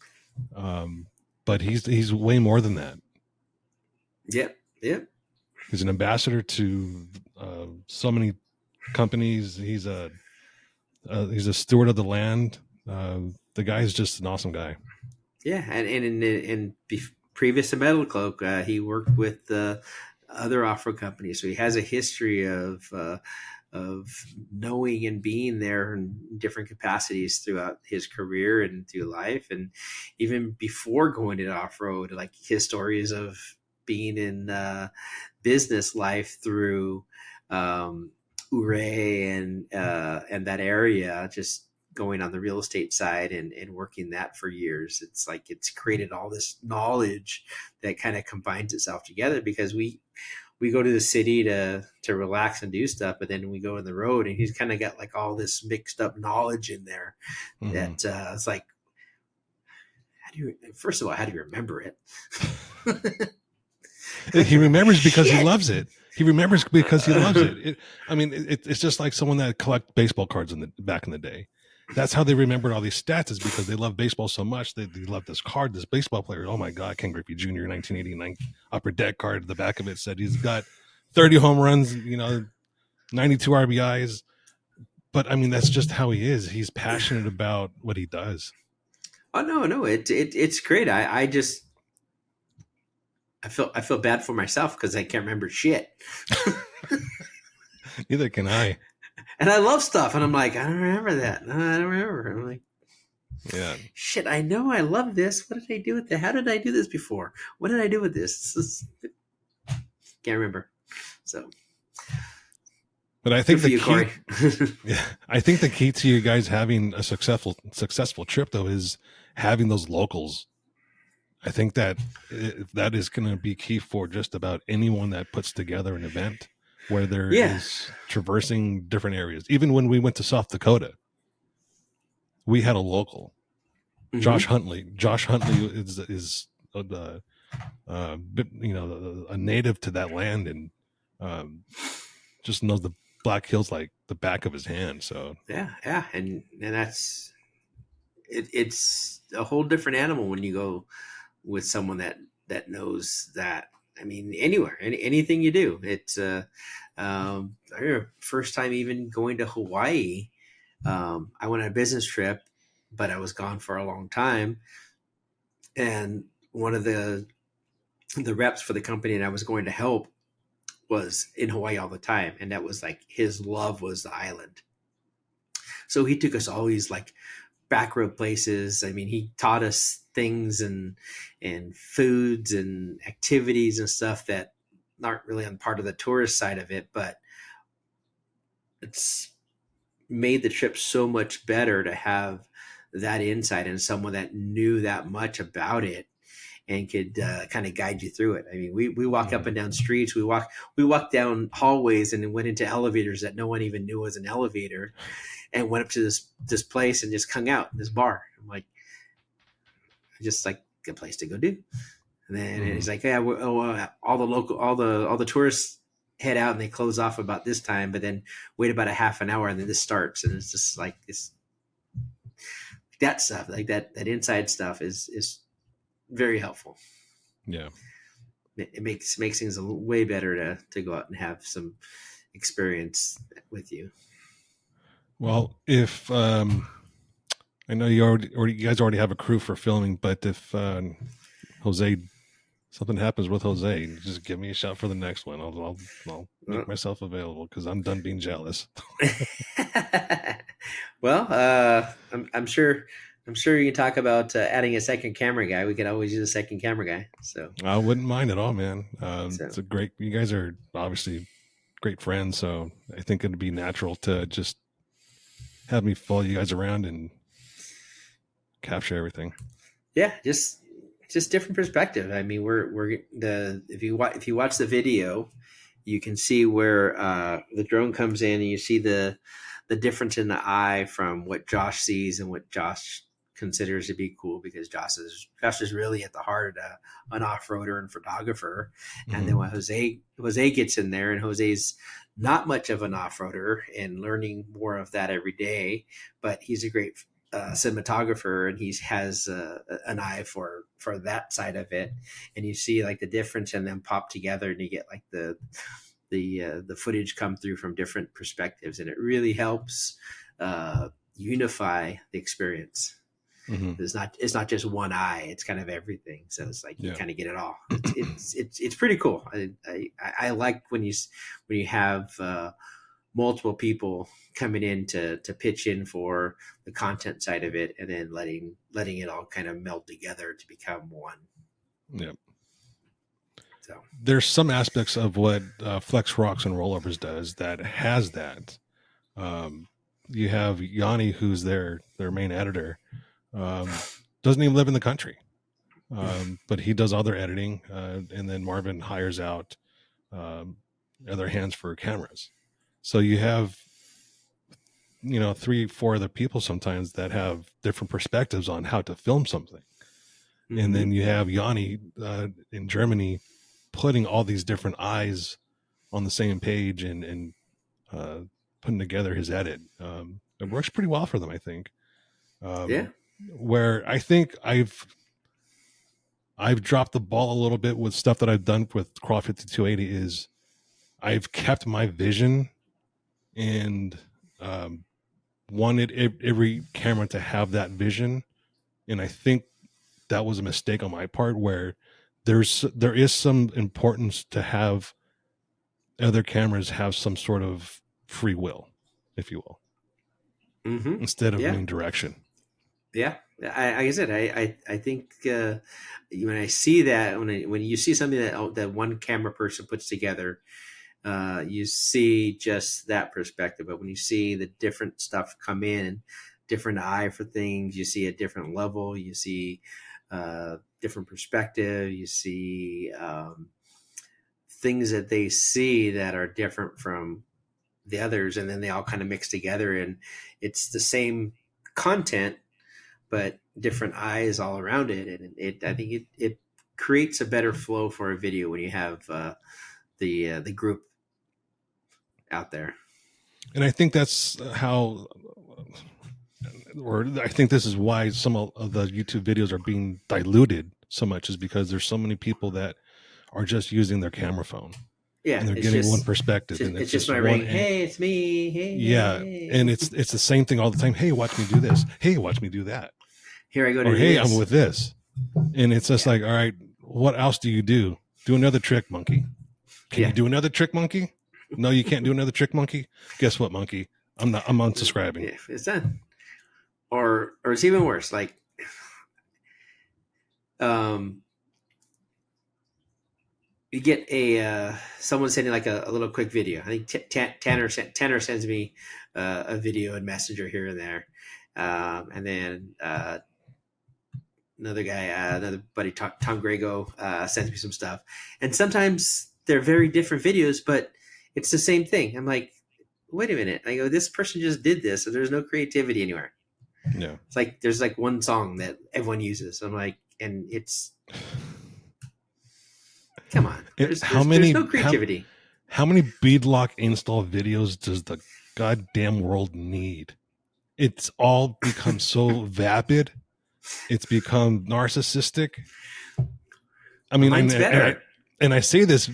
But he's way more than that. Yep. He's an ambassador to so many companies. He's a steward of the land. The guy is just an awesome guy. Yeah, and in previous to Metal Cloak, he worked with other off-road companies, so he has a history of knowing and being there in different capacities throughout his career and through life, and even before going to off-road, like his stories of being in business life through Ouray and that area, just going on the real estate side and working that for years. It's like it's created all this knowledge that kind of combines itself together, because we go to the city to relax and do stuff, but then we go on the road and he's kind of got like all this mixed up knowledge in there that it's like, first of all, how do you remember it? He remembers because he loves it. He remembers because he loves it. It's just like someone that collect baseball cards back in the day. that's how they remembered all these stats, is because they love baseball so much. They love this card, this baseball player. Oh my God, Ken Griffey Jr. 1989 upper deck card. The back of it said he's got 30 home runs, 92 RBIs. But I mean, that's just how he is. He's passionate about what he does. Oh no, it's great. I feel bad for myself because I can't remember shit. Neither can I. And I love stuff, and I'm like, I don't remember that. No, I don't remember. I'm like, yeah, shit. I know I love this. What did I do with that? How did I do this before? What did I do with this? Can't remember. So, but I think good for you, Corey. yeah, I think the key to you guys having a successful trip though is having those locals. I think that is going to be key for just about anyone that puts together an event where there is traversing different areas. Even when we went to South Dakota, we had a local, Josh Huntley. Josh Huntley is a native to that land, and just knows the Black Hills like the back of his hand. So yeah, and that's it's a whole different animal when you go with someone that knows that. I mean, anywhere, anything you do, it's first time even going to Hawaii. I went on a business trip, but I was gone for a long time, and one of the reps for the company that I was going to help was in Hawaii all the time, and that was like his love was the island. So he took us always like back road places. I mean, he taught us things and foods and activities and stuff that aren't really on part of the tourist side of it, but it's made the trip so much better to have that insight and someone that knew that much about it and could kind of guide you through it. I mean, we walk up and down streets, we walk down hallways and went into elevators that no one even knew was an elevator, and went up to this place and just hung out in this bar. I'm like, just like a place to go do. And then it's like, yeah, all the tourists head out and they close off about this time, but then wait about a half an hour and then this starts, and it's just like this. That stuff, like that inside stuff, is very helpful. Yeah, it makes things way better to go out and have some experience with you. Well, if I know you guys already have a crew for filming, but if Jose, something happens with Jose, just give me a shout for the next one. I'll make myself available because I'm done being jealous. Well, I'm sure you can talk about adding a second camera guy. We could always use a second camera guy. So I wouldn't mind at all, man. It's you guys are obviously great friends, so I think it'd be natural to just have me follow you guys around and capture everything. Yeah, just different perspective. I mean, if you watch the video, you can see where the drone comes in, and you see the difference in the eye from what Josh sees and what Josh considers to be cool, because Josh is really at the heart of an off-roader and photographer. And then when Jose gets in there, and Jose's not much of an off-roader and learning more of that every day, but he's a great cinematographer, and he has an eye for that side of it. And you see like the difference in them pop together, and you get like the footage come through from different perspectives, and it really helps unify the experience. It's not just one eye; it's kind of everything. So it's like you kind of get it all. It's pretty cool. I like when you have multiple people coming in to pitch in for the content side of it, and then letting it all kind of meld together to become one. Yeah. So there's some aspects of what Flex Rocks and Rollovers does that has that. You have Yanni, who's their main editor. Doesn't even live in the country, but he does all their editing, and then Marvin hires out other hands for cameras. So you have 3-4 other people sometimes that have different perspectives on how to film something. And then you have Yanni in Germany putting all these different eyes on the same page and putting together his edit. It works pretty well for them, I think. Yeah. Where I think I've dropped the ball a little bit with stuff that I've done with Crawl 5280 is I've kept my vision and wanted every camera to have that vision. And I think that was a mistake on my part where there is some importance to have other cameras have some sort of free will, if you will, Mm-hmm. instead of Yeah. being direction. Yeah. Like I said, I think when I see that, when you see something that one camera person puts together, you see just that perspective. But when you see the different stuff come in, different eye for things, you see a different level, you see different perspective, you see things that they see that are different from the others, and then they all kind of mix together, and it's the same content but different eyes all around it, and I think it creates a better flow for a video when you have the group out there. And I think that's how, or I think this is why some of the YouTube videos are being diluted so much, is because there's so many people that are just using their camera phone. Yeah, and they're getting one perspective, and it's just my ring. Hey, it's me. Hey, yeah, hey. And it's the same thing all the time. Hey, watch me do this. Hey, watch me do that. Here I go to or this. Hey, I'm with this, and it's just like, all right, what else do you do? Do another trick, monkey. Can you do another trick, monkey? No, you can't do another trick, monkey. Guess what, monkey? I'm unsubscribing. Yeah, it's done. Or it's even worse. Like, you get someone sending like a little quick video. I think Tanner sends me a video in Messenger here and there, and then another guy, another buddy, Tom Grego, sends me some stuff, and sometimes they're very different videos, but it's the same thing. I'm like, wait a minute. I go, this person just did this, so there's no creativity anywhere. Yeah, it's like there's like one song that everyone uses. I'm like, and it's. Come on. There's no creativity. How many beadlock install videos does the goddamn world need? It's all become so vapid. It's become narcissistic. I mean, mine's better. And I say this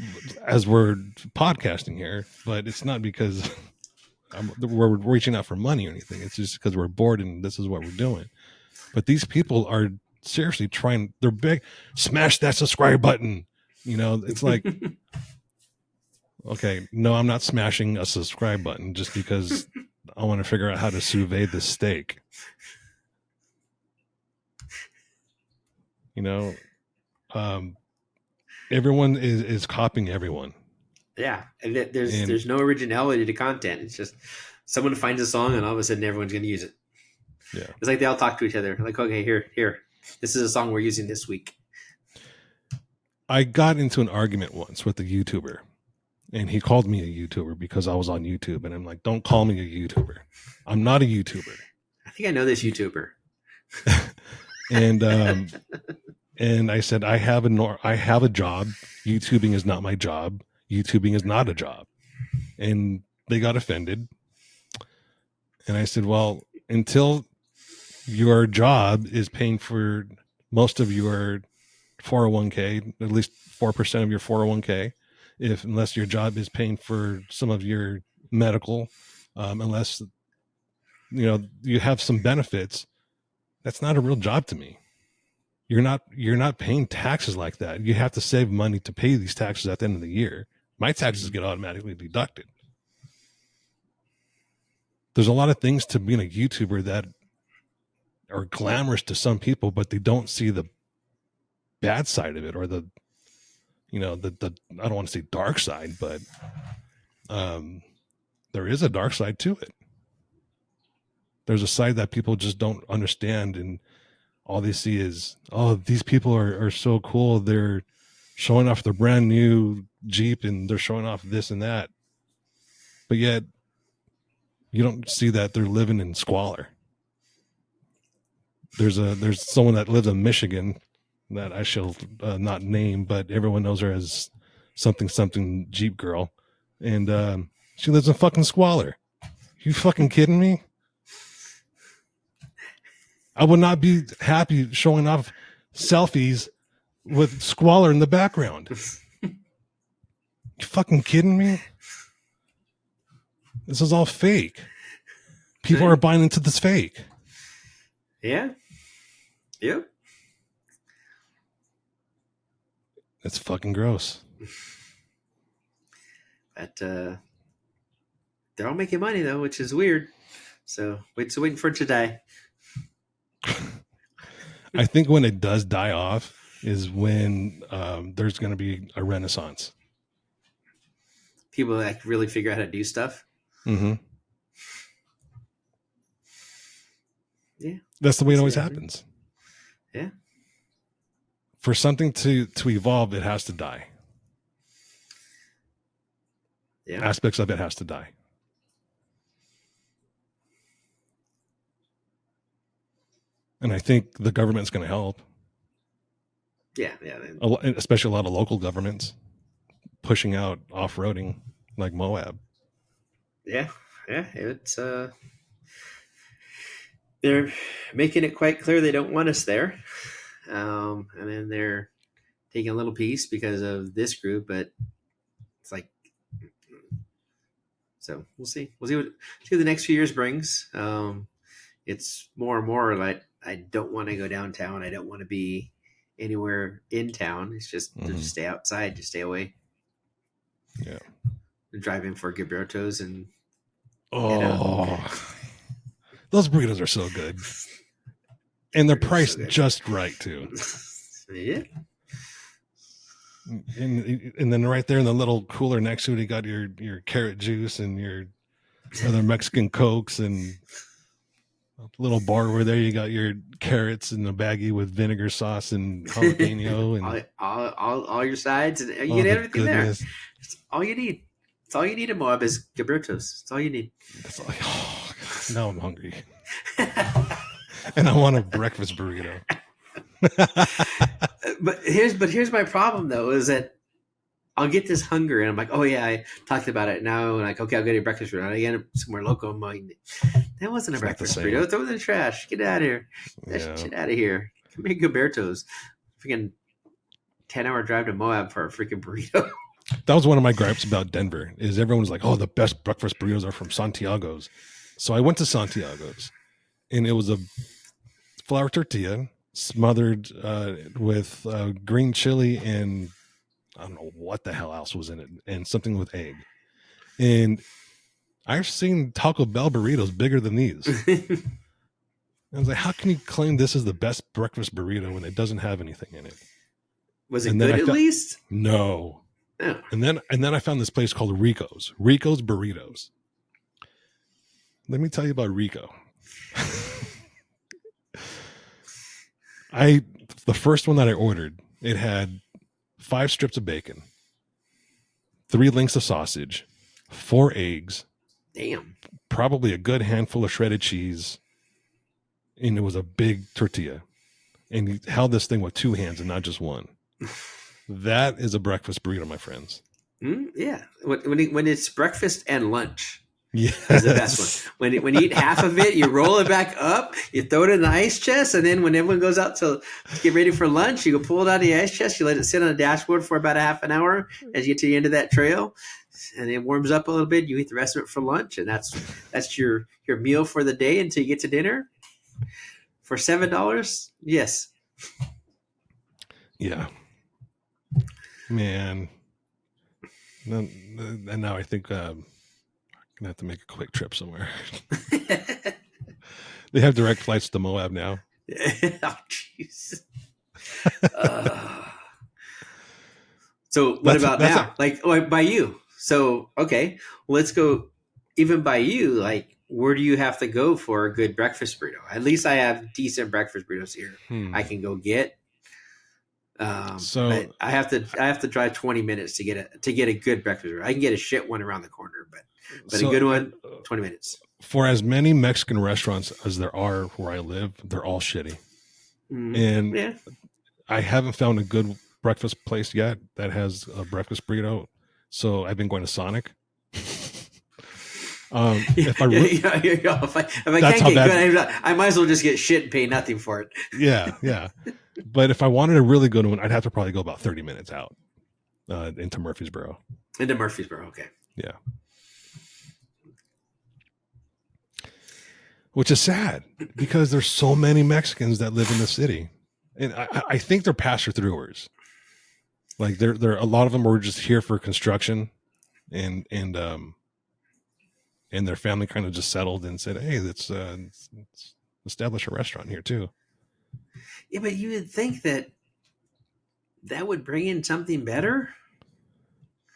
as we're podcasting here, but it's not because we're reaching out for money or anything. It's just because we're bored and this is what we're doing. But these people are seriously trying. They're big. Smash that subscribe button. You know, it's like, okay, no, I'm not smashing a subscribe button just because I want to figure out how to sous vide the steak. You know, everyone is copying everyone. Yeah, and there's no originality to content. It's just someone finds a song and all of a sudden everyone's going to use it. Yeah, it's like they all talk to each other. Like, okay, here, this is a song we're using this week. I got into an argument once with a YouTuber, and he called me a YouTuber because I was on YouTube, and I'm like, don't call me a YouTuber. I'm not a YouTuber. I think I know this YouTuber. And I said, I have a job. YouTubing is not my job. YouTubing is not a job. And they got offended. And I said, well, until your job is paying for most of your 401k, at least 4% of your 401k, unless your job is paying for some of your medical, unless you have some benefits, that's not a real job to me. You're not paying taxes like that. You have to save money to pay these taxes at the end of the year. My taxes get automatically deducted. There's a lot of things to being a YouTuber that are glamorous to some people, but they don't see the bad side of it, or the I don't want to say dark side, but there is a dark side to it. There's a side that people just don't understand, and all they see is, oh, these people are so cool. They're showing off their brand new Jeep and they're showing off this and that. But yet you don't see that they're living in squalor. There's someone that lives in Michigan that I shall not name, but everyone knows her as something Jeep girl. And she lives in fucking squalor. You fucking kidding me? I would not be happy showing off selfies with squalor in the background. You fucking kidding me? This is all fake. People are buying into this fake. Yeah. Yep. It's fucking gross. But they're all making money though, which is weird. So waiting for it to die. I think when it does die off is when there's going to be a renaissance. People like really figure out how to do stuff. Mm-hmm. Yeah, that's the way it always happens. Yeah. For something to evolve, it has to die. Yeah. Aspects of it has to die. And I think the government's going to help. Yeah. Especially a lot of local governments pushing out off-roading like Moab. Yeah. It's they're making it quite clear they don't want us there, and then they're taking a little piece because of this group, but it's like, so we'll see what the next few years brings. It's more and more like I don't want to go downtown. I don't want to be anywhere in town. It's just to just stay outside, just stay away. Yeah. And drive in for Gilberto's and those burritos are so good. And they're priced just right too. Yeah. And then right there in the little cooler next to it, you got your carrot juice and your other Mexican Cokes, and a little bar over there you got your carrots in a baggie with vinegar sauce and jalapeno and all your sides, and you get everything goodness. There. It's all you need. It's all you need in Moab is Gilberto's. It's all you need. That's all, now I'm hungry. And I want a breakfast burrito. But here's my problem though, is that I'll get this hunger and I'm like, oh yeah, I talked about it now, and like, okay, I'll get a breakfast burrito. I get it somewhere local. I'm like, that wasn't a breakfast burrito. Throw it in the trash. Get out of here. Get out of here. Come here, Gilberto's. Freaking 10-hour drive to Moab for a freaking burrito. That was one of my gripes about Denver, is everyone's like, oh, the best breakfast burritos are from Santiago's. So I went to Santiago's, and it was a flour tortilla smothered with green chili and I don't know what the hell else was in it, and something with egg. And I've seen Taco Bell burritos bigger than these. I was like, how can you claim this is the best breakfast burrito when it doesn't have anything in it? Was it good at least? No. Oh. And then I found this place called Rico's Burritos. Let me tell you about Rico. The first one that I ordered, it had 5 strips of bacon, 3 links of sausage, 4 eggs. Damn. Probably a good handful of shredded cheese. And it was a big tortilla. And he held this thing with 2 hands and not just one. That is a breakfast burrito, my friends. Yeah. When it's breakfast and lunch. Yeah, is the best one. When you eat half of it, you roll it back up, you throw it in the ice chest, and then when everyone goes out to get ready for lunch, you go pull it out of the ice chest, you let it sit on the dashboard for about a half an hour as you get to the end of that trail, and it warms up a little bit. You eat the rest of it for lunch, and that's your meal for the day until you get to dinner for $7. Yes. Yeah. Man. And now I think I'm gonna have to make a quick trip somewhere. They have direct flights to Moab now. Oh, jeez. So what about now? Like by you. So, okay, let's go even by you. Like, where do you have to go for a good breakfast burrito? At least I have decent breakfast burritos here. I can go get. So I have to drive 20 minutes to get a good breakfast burrito. I can get a shit one around the corner, but a good one, 20 minutes. For as many Mexican restaurants as there are where I live, they're all shitty. And I haven't found a good breakfast place yet that has a breakfast burrito. So I've been going to Sonic. If I if I that's can't how get bad. good, I might as well just get shit and pay nothing for it. Yeah. But if I wanted a really good one, I'd have to probably go about 30 minutes out into Murfreesboro. Into Murfreesboro, okay. Yeah. Which is sad because there's so many Mexicans that live in the city. And I think they're pasture throughers. Like they're a lot of them were just here for construction and their family kind of just settled and said, hey, let's establish a restaurant here too. Yeah, but you would think that would bring in something better.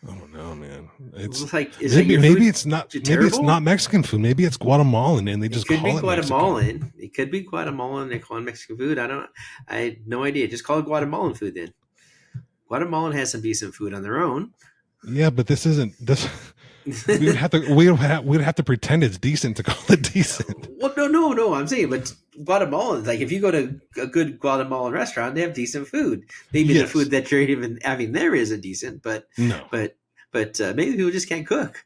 I don't know, man. It's like maybe it's not terrible? Mexican food. Maybe it's Guatemalan and they just call it Guatemalan. Mexican. It could be Guatemalan. They call it Mexican food. I had no idea. Just call it Guatemalan food then. Guatemalan has some decent food on their own. Yeah, but this isn't this. We'd have to pretend it's decent to call it decent. Well, no. I'm saying, but Guatemalan, like if you go to a good Guatemalan restaurant, they have decent food. Maybe the food that you're even having there isn't decent, but maybe people just can't cook.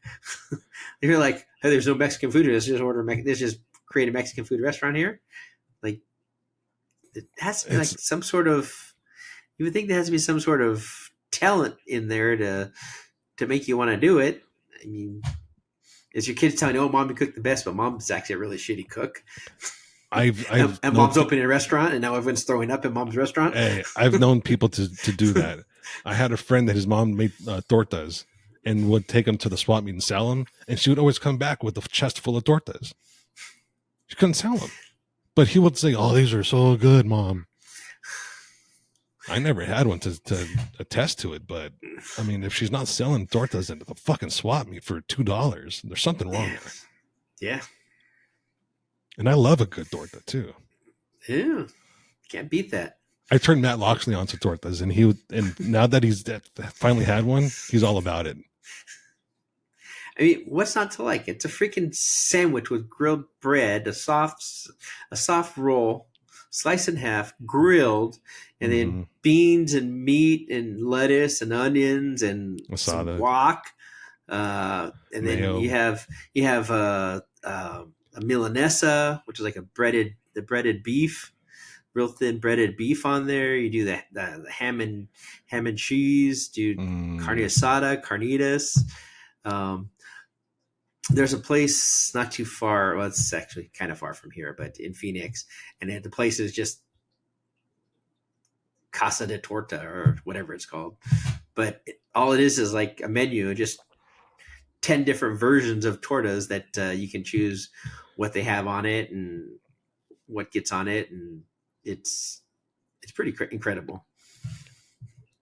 You're like, hey, there's no Mexican food here. Let's just create a Mexican food restaurant here. Like it has to be like some sort of. You would think there has to be some sort of talent in there to make you want to do it. I mean, is your kids telling you, "Oh, mom, you cook the best," but mom's actually a really shitty cook? And mom's opening a restaurant, and now everyone's throwing up at mom's restaurant. Hey, I've known people to do that. I had a friend that his mom made tortas and would take them to the swap meet and sell them, and she would always come back with a chest full of tortas. She couldn't sell them, but he would say, "Oh, these are so good, mom." I never had one to attest to it, but I mean, if she's not selling tortas at the fucking swap meet for $2, there's something wrong there. Yeah. And I love a good torta too. Yeah. Can't beat that. I turned Matt Loxley onto tortas, and now that he's finally had one, he's all about it. I mean, what's not to like? It's a freaking sandwich with grilled bread, a soft roll, sliced in half, grilled, and then beans and meat and lettuce and onions and some guac. And then Mayo. you have a milanesa, which is like the breaded beef, real thin breaded beef on there. You do the ham and cheese, do carne asada, carnitas. There's a place not too far. Well, it's actually kind of far from here, but in Phoenix, and the place is just Casa de Torta or whatever it's called. But all it is like a menu, just 10 different versions of tortas that you can choose what they have on it and what gets on it, and it's pretty incredible.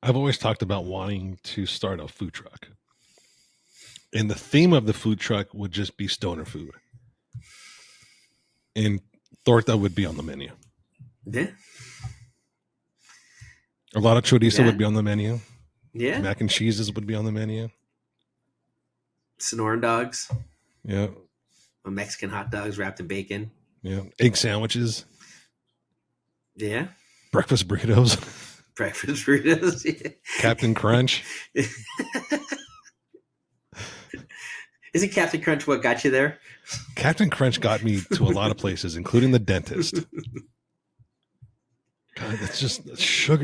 I've always talked about wanting to start a food truck. And the theme of the food truck would just be stoner food. And torta would be on the menu. Yeah. A lot of chorizo would be on the menu. Yeah. Mac and cheeses would be on the menu. Sonoran dogs. Yeah. Mexican hot dogs wrapped in bacon. Yeah. Egg sandwiches. Yeah. Breakfast burritos. Breakfast burritos. Yeah. Captain Crunch. Isn't Captain Crunch what got you there? Captain Crunch got me to a lot of places, including the dentist. God, it's just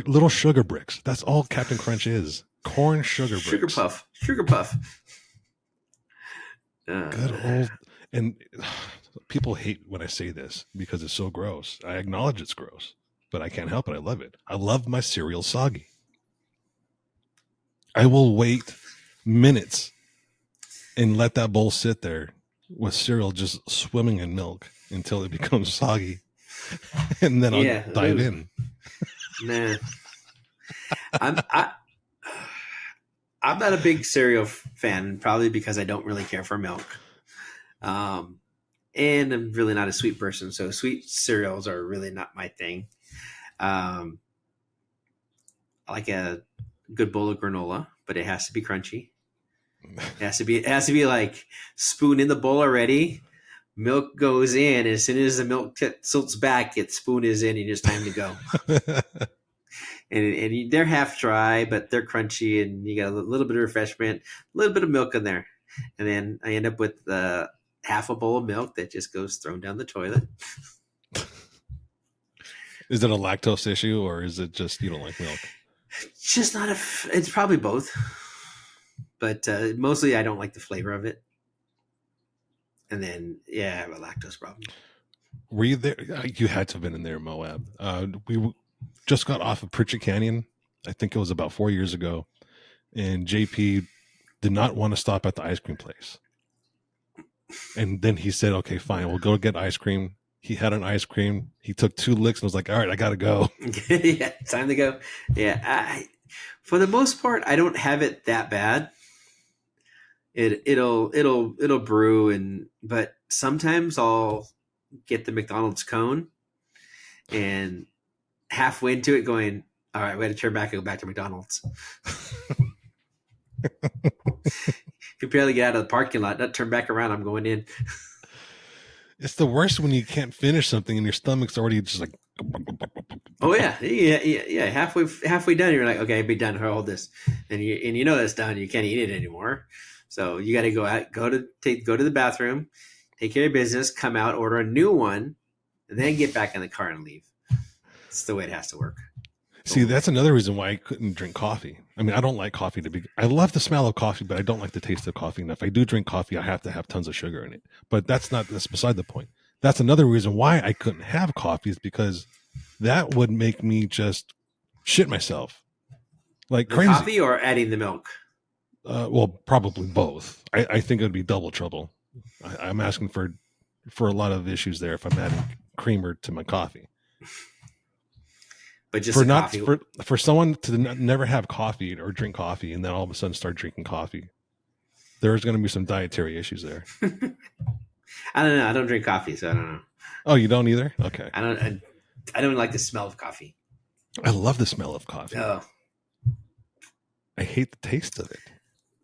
little sugar bricks. That's all Captain Crunch is. Corn sugar bricks. Sugar puff. Good old. And people hate when I say this because it's so gross. I acknowledge it's gross, but I can't help it. I love it. I love my cereal soggy. I will wait minutes and let that bowl sit there with cereal just swimming in milk until it becomes soggy. And then I'll dive in. Nah. I'm not a big cereal fan, probably because I don't really care for milk. And I'm really not a sweet person, so sweet cereals are really not my thing. I like a good bowl of granola, but it has to be crunchy. It has to be like spoon in the bowl already. Milk goes in. As soon as the milk tilts back, its spoon is in, and it's time to go. and they're half dry, but they're crunchy, and you got a little bit of refreshment, a little bit of milk in there, and then I end up with half a bowl of milk that just goes thrown down the toilet. Is it a lactose issue or is it just you don't like milk? It's just not it's probably both, but mostly I don't like the flavor of it. And then, yeah, I have a lactose problem. Were you there? You had to have been in there, Moab. Just got off of Pritchard Canyon. I think it was about 4 years ago. And JP did not want to stop at the ice cream place. And then he said, okay, fine, we'll go get ice cream. He had an ice cream. He took 2 licks and was like, all right, I got to go. Yeah, time to go. Yeah, for the most part, I don't have it that bad. It'll brew, but sometimes I'll get the McDonald's cone and halfway into it going, all right, we got to turn back and go back to McDonald's. You barely get out of the parking lot, not turn back around, I'm going in. It's the worst when you can't finish something and your stomach's already just like. Oh yeah. Halfway done, you're like, okay, be done. Hold this, and you know that's done. You can't eat it anymore, so you got to go out, go to the bathroom, take care of business, come out, order a new one, and then get back in the car and leave. It's the way it has to work. See, that's another reason why I couldn't drink coffee. I mean, I don't like coffee I love the smell of coffee, but I don't like the taste of coffee. And if I do drink coffee, I have to have tons of sugar in it. But that's beside the point. That's another reason why I couldn't have coffee is because that would make me just shit myself. Like the crazy. Coffee or adding the milk? Well, probably both. I think it would be double trouble. I'm asking for a lot of issues there if I'm adding creamer to my coffee. But just for someone to never have coffee or drink coffee and then all of a sudden start drinking coffee, there's going to be some dietary issues there. I don't know. I don't drink coffee, so I don't know. Oh, you don't either? Okay. I don't like the smell of coffee. I love the smell of coffee. Oh, I hate the taste of it.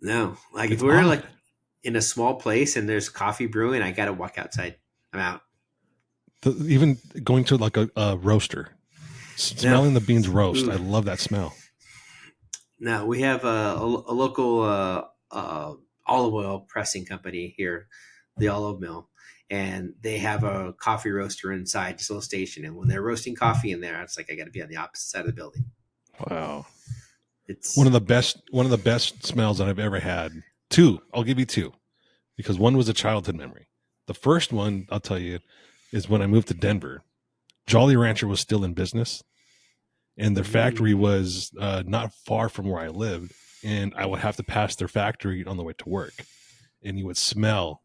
No, like It's if we're odd. like in a small place and there's coffee brewing, I gotta walk outside. I'm out. Even going to like a roaster, smelling the beans roast. Ooh. I love that smell. No, we have a local olive oil pressing company here, the Olive Mill, and they have a coffee roaster inside, just a little station. And when they're roasting coffee in there, it's like I got to be on the opposite side of the building. Wow, it's one of the best smells that I've ever had. 2, I'll give you 2, because one was a childhood memory. The first one, I'll tell you, is when I moved to Denver. Jolly Rancher was still in business, and their factory was not far from where I lived, and I would have to pass their factory on the way to work, and you would smell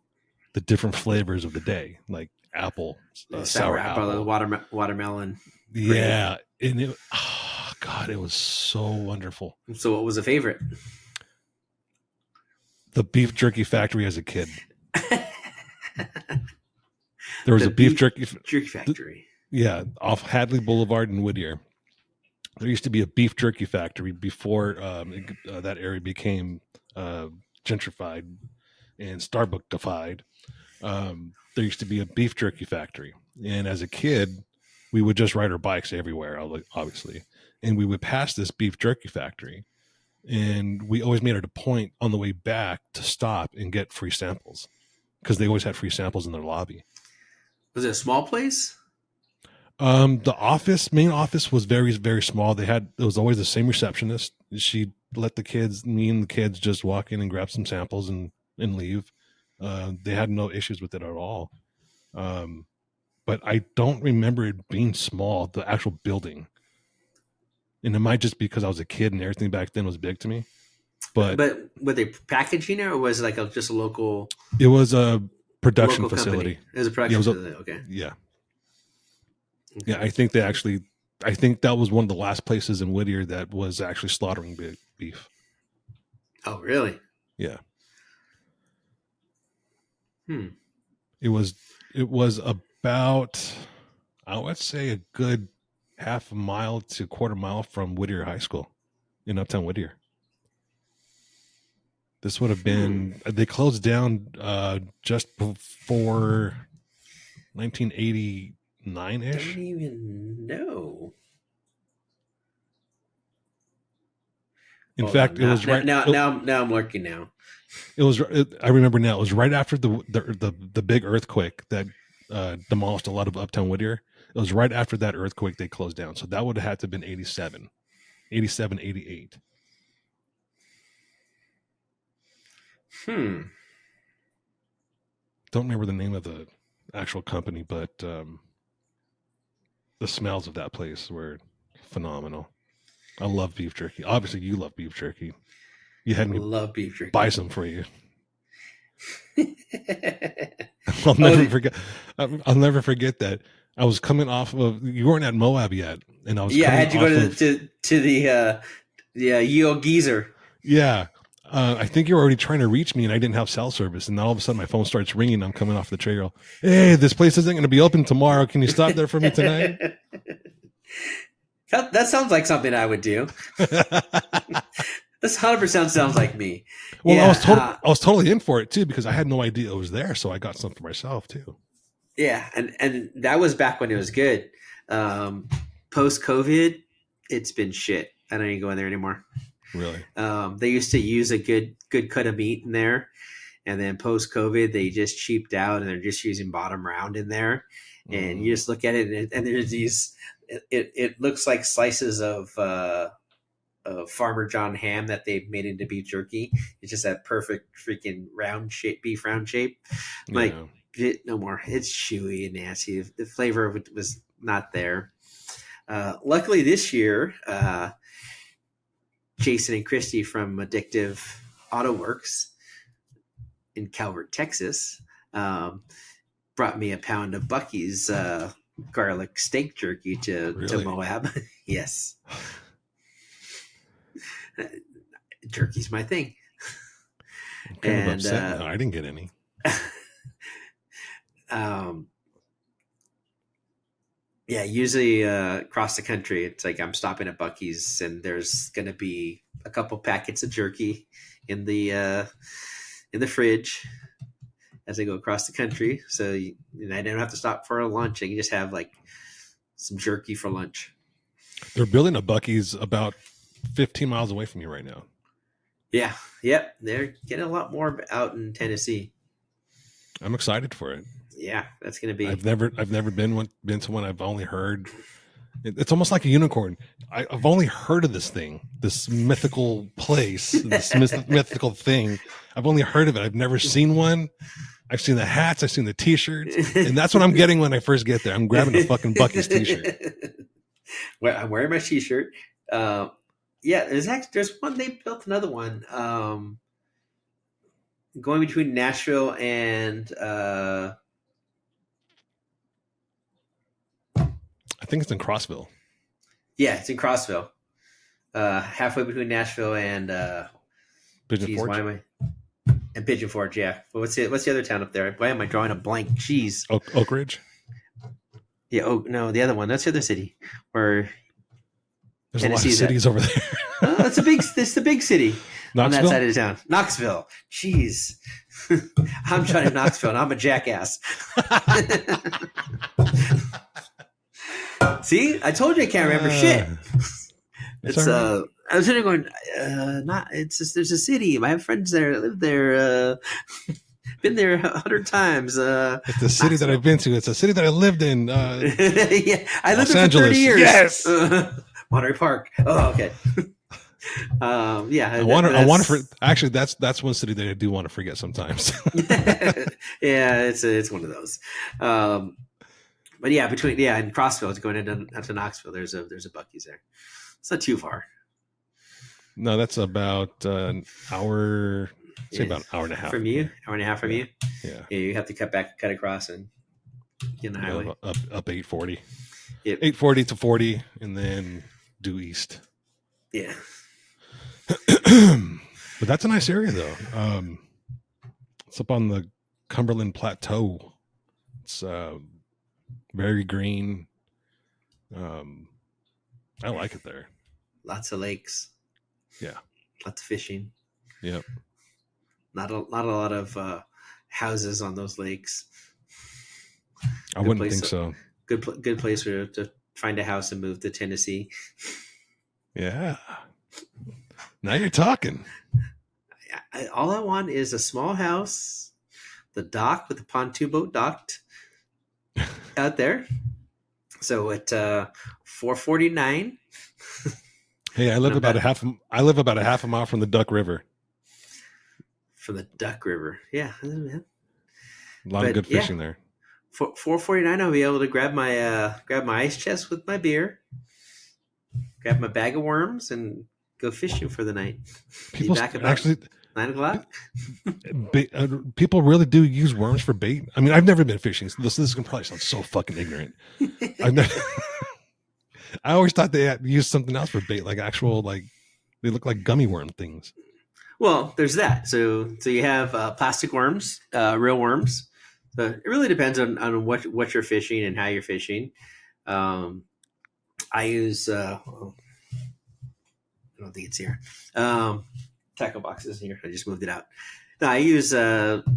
the different flavors of the day, like apple, sour apple, watermelon. Yeah, and it, oh God, it was so wonderful. So, what was a favorite? The beef jerky factory as a kid. There was a beef jerky factory. Yeah, off Hadley Boulevard in Whittier. There used to be a beef jerky factory before that area became gentrified and Starbucksified. There used to be a beef jerky factory, and as a kid, we would just ride our bikes everywhere, obviously, and we would pass this beef jerky factory, and we always made it a point on the way back to stop and get free samples because they always had free samples in their lobby. Was it a small place? The main office was very, very small. There was always the same receptionist. She let me and the kids just walk in and grab some samples and leave. They had no issues with it at all. But I don't remember it being small, the actual building. And it might just be because I was a kid and everything back then was big to me. But were they packaging it, or was it like just a local? It was a production facility. Company. It was a production facility. Okay. Yeah. Yeah, I think that was one of the last places in Whittier that was actually slaughtering beef. Oh, really? Yeah. It was about, I would say, a good half a mile to a quarter mile from Whittier High School in Uptown Whittier. This would have been, they closed down just before 1989-ish. I don't even know. In fact, it was right now I'm lurking now. I remember now. It was right after the big earthquake that demolished a lot of Uptown Whittier. It was right after that earthquake they closed down. So that would have had to have been 87, 87, 88. Don't remember the name of the actual company, but the smells of that place were phenomenal. I love beef jerky. Obviously, you love beef jerky. You had me Love beef jerky. buy some for you. I'll never forget. I'll never forget that. I was coming off of. You weren't at Moab yet, and I was. I coming had to go off to the Yale Geezer. Yeah. I think you were already trying to reach me and I didn't have cell service. And then all of a sudden my phone starts ringing. I'm coming off the trail. Hey, this place isn't going to be open tomorrow. Can you stop there for me tonight? That sounds like something I would do. This 100% sounds like me. Well, yeah, I was totally in for it too, because I had no idea it was there. So I got some for myself too. Yeah. And that was back when it was good. Post COVID, it's been shit. I don't even go in there anymore. Really? They used to use a good cut of meat in there, and then post COVID they just cheaped out and they're just using bottom round in there. And you just look at it and there's these. It looks like slices of Farmer John ham that they've made into beef jerky. It's just that perfect freaking round shape, beef round shape. Like no more. It's chewy and nasty. The flavor of it was not there. Luckily this year. Jason and Christy from Addictive Auto Works in Calvert, Texas, brought me a pound of Bucky's garlic steak jerky to Moab. Yes. Jerky's my thing. I'm kind of upset. No, I didn't get any. Yeah, usually across the country, it's like I'm stopping at Bucky's and there's going to be a couple packets of jerky in the fridge as I go across the country. So I don't have to stop for a lunch. I can just have like some jerky for lunch. They're building a Bucky's about 15 miles away from you right now. Yeah. Yep. They're getting a lot more out in Tennessee. I'm excited for it. Yeah, that's going to be. I've never been to one. I've only heard. It's almost like a unicorn. I've only heard of this thing, this mythical place, this mythical thing. I've only heard of it. I've never seen one. I've seen the hats. I've seen the T-shirts, and that's what I'm getting when I first get there. I'm grabbing a fucking Bucky's T-shirt. Well, I'm wearing my T-shirt. Yeah, there's one. They built another one. Going between Nashville and. I think it's in Crossville. Yeah, it's in Crossville. Halfway between Nashville and Pigeon Forge. And Pigeon Forge, yeah. But what's the other town up there? Why am I drawing a blank? Jeez. Oak Ridge? Yeah, no, the other one. That's the other city where there's Tennessee's a lot of cities over there. It's the big city. Knoxville? On that side of town. Knoxville. Jeez. I'm trying to Knoxville and I'm a jackass. See, I told you I can't remember shit. It's right. I was sitting going, there's a city. I have friends there that live there. Been there 100 times. It's the city that I've been to. It's a city that I lived in. Yeah, I lived there for 30 years. Yes. Monterey Park. Oh, okay. Yeah. I want to. Actually, that's one city that I do want to forget sometimes. Yeah, it's one of those. But yeah, in Crossville, it's going into Knoxville. There's a Bucky's there. It's not too far. No, that's about an hour. Say about an hour and a half from you. Hour and a half from you. Yeah. You have to cut across, and get on the highway. Up 840. Yep. 840 to 40, and then due east. Yeah. But that's a nice area, though. It's up on the Cumberland Plateau. It's very green. I like it there. Lots of lakes. Yeah. Lots of fishing. Yep. Not a lot of houses on those lakes. I wouldn't think so. Good place to find a house and move to Tennessee. Yeah. Now you're talking. all I want is a small house, the dock with the pontoon boat docked out there. So at 449. Hey, I live about a half a mile from the Duck River. From the Duck River. Yeah. A lot of good fishing there. 449, I'll be able to grab my ice chest with my beer, grab my bag of worms, and go fishing for the night. People be back about 9:00. People really do use worms for bait. I mean, I've never been fishing. So this can probably sound so fucking ignorant. I always thought they had used something else for bait, like actual, like they look like gummy worm things. Well, there's that. So you have plastic worms, real worms. So it really depends on what you're fishing and how you're fishing. I use I don't think it's here. Tackle boxes here. I just moved it out. No, I use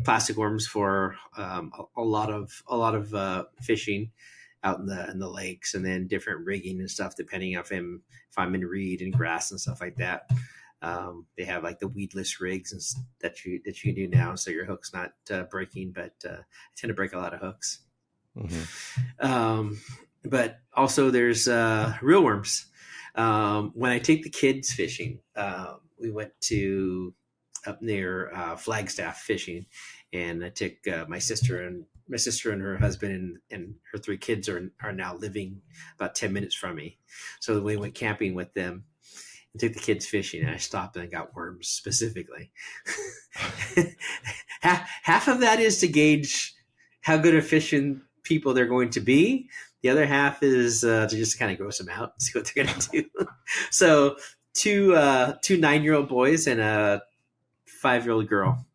plastic worms for a lot of fishing out in the lakes, and then different rigging and stuff depending if I'm in reed and grass and stuff like that. They have like the weedless rigs that you can do now, so your hook's not breaking. But I tend to break a lot of hooks. Mm-hmm. But also there's real worms. When I take the kids fishing, we went to up near Flagstaff fishing, and I took my sister and her husband and her 3 kids are now living about 10 minutes from me. So we went camping with them and took the kids fishing, and I stopped and I got worms specifically. half of that is to gauge how good of fishing people they're going to be. The other half is to just kind of gross them out and see what they're going to do. So two 9-year-old boys and a 5-year-old girl.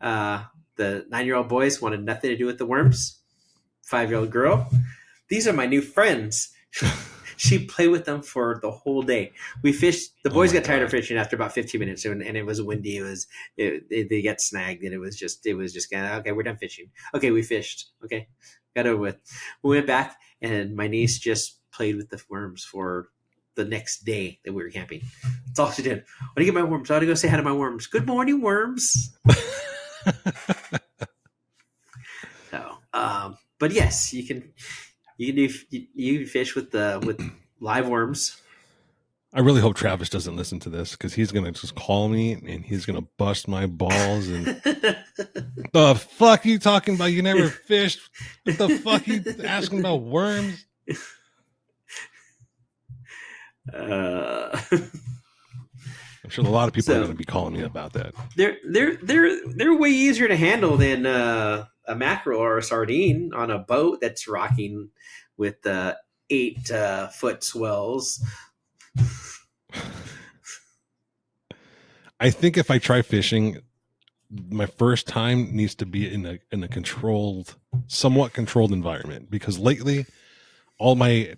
The 9-year-old boys wanted nothing to do with the worms. 5-year-old girl, these are my new friends. She played with them for the whole day. We fished. The boys got tired of fishing after about 15 minutes, and it was windy. They got snagged, and it was just kind of, okay, we're done fishing. Okay, we fished. Okay, got over with. We went back, and my niece just played with the worms for the next day that we were camping. That's all she did. When I get my worms, I ought to go say hi to my worms. Good morning, worms. So, but yes, you can fish with live worms. I really hope Travis doesn't listen to this, because he's gonna just call me and he's gonna bust my balls and the fuck you talking about? You never fished? What the fuck you asking about worms? I'm sure a lot of people are going to be calling me about that. They're way easier to handle than a mackerel or a sardine on a boat that's rocking with 8-foot swells. I think if I try fishing, my first time needs to be in a somewhat controlled environment, because lately all my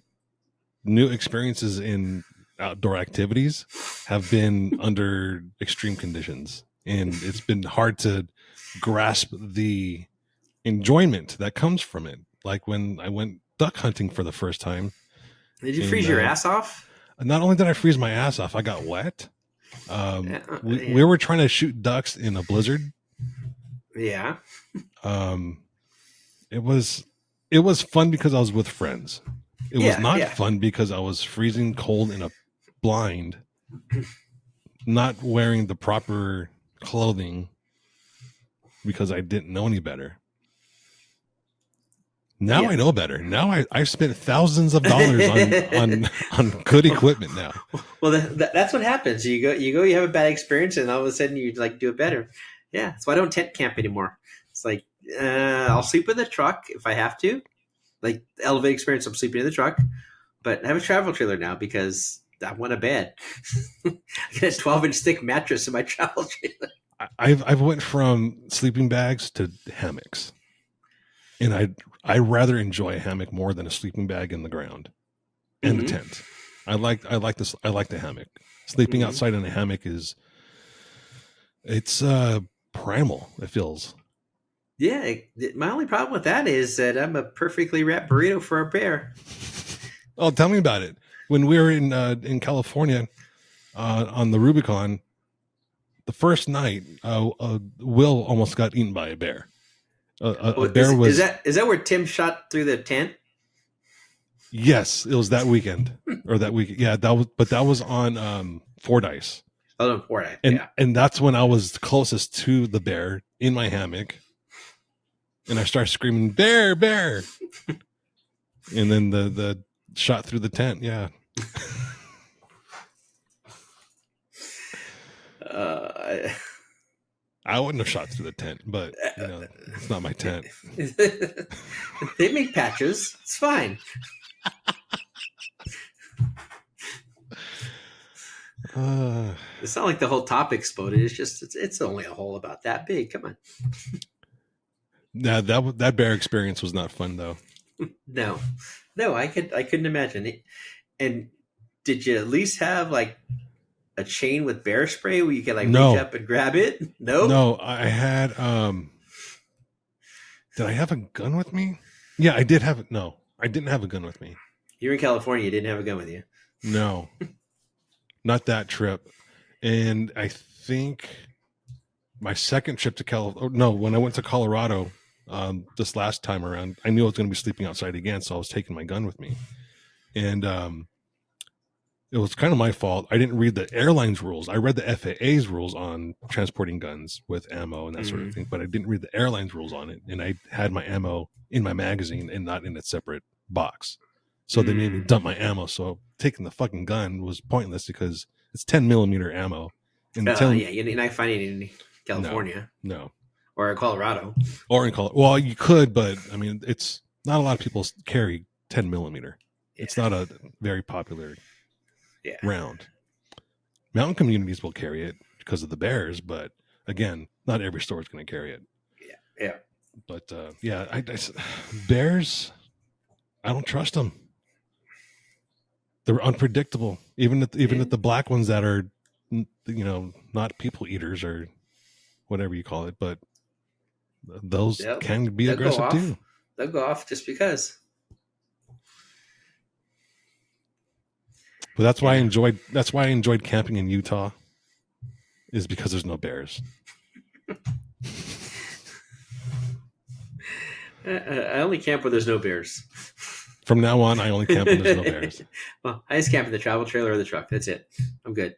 new experiences in outdoor activities have been under extreme conditions, and it's been hard to grasp the enjoyment that comes from it. Like when I went duck hunting for the first time. Did you freeze your ass off? Not only did I freeze my ass off, I got wet. We were trying to shoot ducks in a blizzard. Yeah. It was fun because I was with friends. It was not fun because I was freezing cold in a blind, not wearing the proper clothing because I didn't know any better. Now I know better. Now I've spent thousands of dollars on good equipment now. Well, that's what happens. You have a bad experience, and all of a sudden you like do it better. Yeah, that's why I don't tent camp anymore. It's like I'll sleep in the truck if I have to. Like the Elevate experience, I'm sleeping in the truck, but I have a travel trailer now because I want a bed. I get a 12-inch thick mattress in my travel trailer. I've went from sleeping bags to hammocks, and I rather enjoy a hammock more than a sleeping bag in the ground and the tent. I like the hammock. Sleeping outside in a hammock it's primal. It feels. Yeah, my only problem with that is that I'm a perfectly wrapped burrito for a bear. Oh, tell me about it. When we were in California on the Rubicon, the first night, Will almost got eaten by a bear. Oh, A bear was is that where Tim shot through the tent? yes, it was that weekend or that week. Yeah, that was on Fordyce, Oh, no, Fortnite. and Yeah. and that's when I was closest to the bear in my hammock, and I started screaming bear, bear, and then the shot through the tent. Yeah, Uh, I wouldn't have shot through the tent, but it's not my tent. they make patches. It's fine. It's not like the whole top exploded. It's just it's only a hole about that big. Come on. Yeah, that bear experience was not fun though. No, I couldn't imagine it. And did you at least have like a chain with bear spray where you could like No. reach up and grab it? No. No, I had did I have a gun with me? Yeah, I did have it. No, I didn't have a gun with me. You're in California. You didn't have a gun with you. No. Not that trip. And I think my second trip to when I went to Colorado this last time around, I knew I was going to be sleeping outside again, so I was taking my gun with me. And it was kind of my fault. I didn't read the airline's rules. I read the FAA's rules on transporting guns with ammo and that sort of thing, but I didn't read the airline's rules on it. And I had my ammo in my magazine and not in a separate box. So they made me dump my ammo. So taking the fucking gun was pointless because it's 10 millimeter ammo. And Yeah, you're not finding it in California. No. Or Colorado. Or in Colorado. Well, you could, but I mean, it's not a lot of people carry 10 millimeter. Yeah. It's not a very popular round. Mountain communities will carry it because of the bears, but again, not every store is going to carry it. Yeah. But I bears, I don't trust them. They're unpredictable. Even at the black ones that are, not people eaters or whatever you call it, but those can be aggressive too. They'll go off just because. But that's why I enjoyed camping in Utah, is because there's no bears. I only camp where there's no bears. From now on, I only camp when there's no bears. Well, I just camp in the travel trailer or the truck. That's it. I'm good.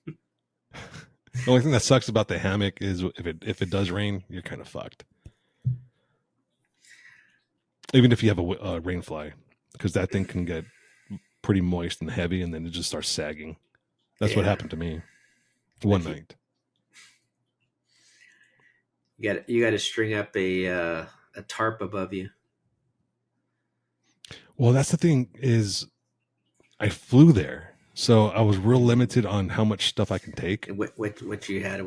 The only thing that sucks about the hammock is if it does rain, you're kind of fucked. Even if you have a rain fly, because that thing can get pretty moist and heavy, and then it just starts sagging. That's what happened to me one night. You got to string up a tarp above you. Well, that's the thing is, I flew there, so I was real limited on how much stuff I can take. What you had,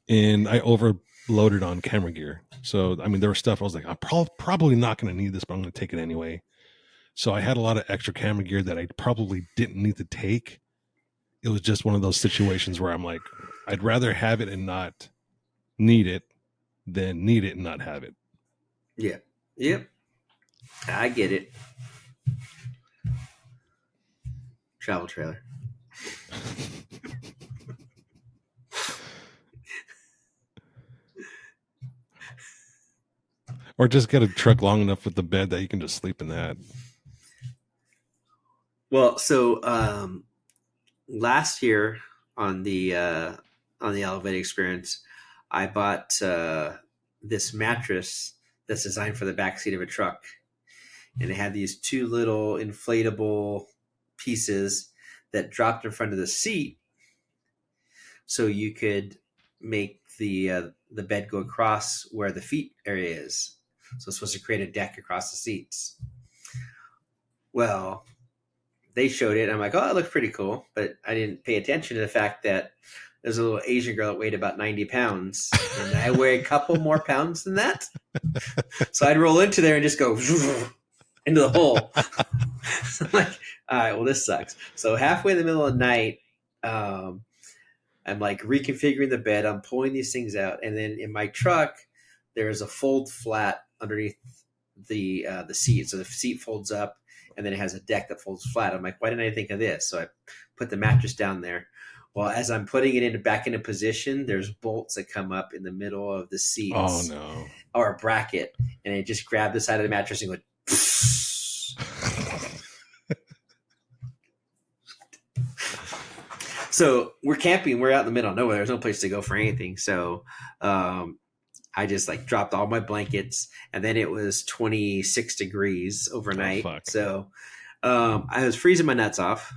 and I overloaded on camera gear. So I mean, there was stuff I was like, I'm probably not going to need this, but I'm going to take it anyway. So I had a lot of extra camera gear that I probably didn't need to take. It was just one of those situations where I'm like, I'd rather have it and not need it than need it and not have it. Yeah. Yep. I get it. Travel trailer. Or just get a truck long enough with the bed that you can just sleep in that. Well, so last year on the Elevate experience, I bought this mattress that's designed for the backseat of a truck, and it had these two little inflatable pieces that dropped in front of the seat, so you could make the bed go across where the feet area is. So it's supposed to create a deck across the seats. Well, they showed it, and I'm like, oh, it looks pretty cool. But I didn't pay attention to the fact that there's a little Asian girl that weighed about 90 pounds, and I weigh a couple more pounds than that. So I'd roll into there and just go into the hole. So I'm like, all right, well, this sucks. So halfway in the middle of the night, I'm like reconfiguring the bed. I'm pulling these things out, and then in my truck, there's a fold flat underneath the seat. So the seat folds up, and then it has a deck that folds flat. I'm like, why didn't I think of this? So I put the mattress down there. Well, as I'm putting it back into position, there's bolts that come up in the middle of the Oh seats no. or a bracket, and it just grabbed the side of the mattress and went. So we're camping. We're out in the middle of nowhere. There's no place to go for anything. So I just like dropped all my blankets, and then it was 26 degrees overnight. fuck. So I was freezing my nuts off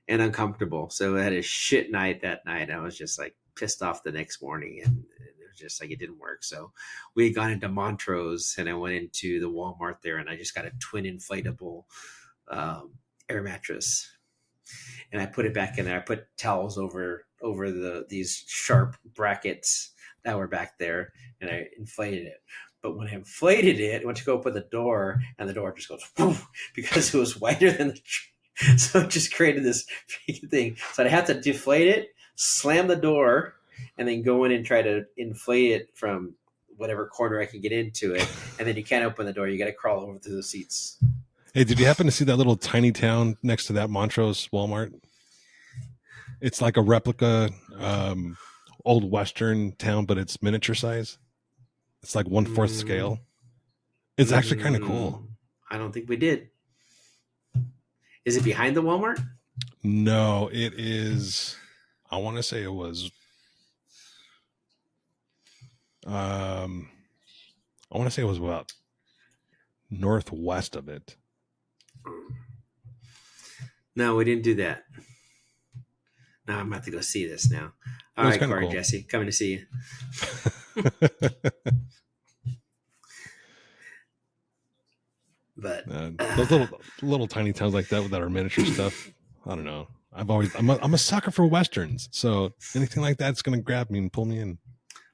and uncomfortable. So I had a shit night that night. I was just like pissed off the next morning, and it was just like it didn't work. So we had gone into Montrose, and I went into the Walmart there, and I just got a twin inflatable air mattress, and I put it back in there. I put towels over these sharp brackets that were back there, and I inflated it. But when I inflated it, I went to go open the door, and the door just goes poof, because it was wider than the tree. So it just created this thing. So I had to deflate it, slam the door, and then go in and try to inflate it from whatever corner I can get into it. And then you can't open the door. You got to crawl over through the seats. Hey, did you happen to see that little tiny town next to that Montrose Walmart? It's like a replica old Western town, but it's miniature size. It's like 1/4 scale. It's actually kind of cool. I don't think we did. Is it behind the Walmart? No, it is. I want to say it was. I want to say it was about northwest of it. No, we didn't do that. Now I'm about to go see this now. All right, Corey, cool. Jesse, coming to see you. But those little tiny towns like that are miniature stuff. I don't know. I'm a sucker for westerns, so anything like that's gonna grab me and pull me in.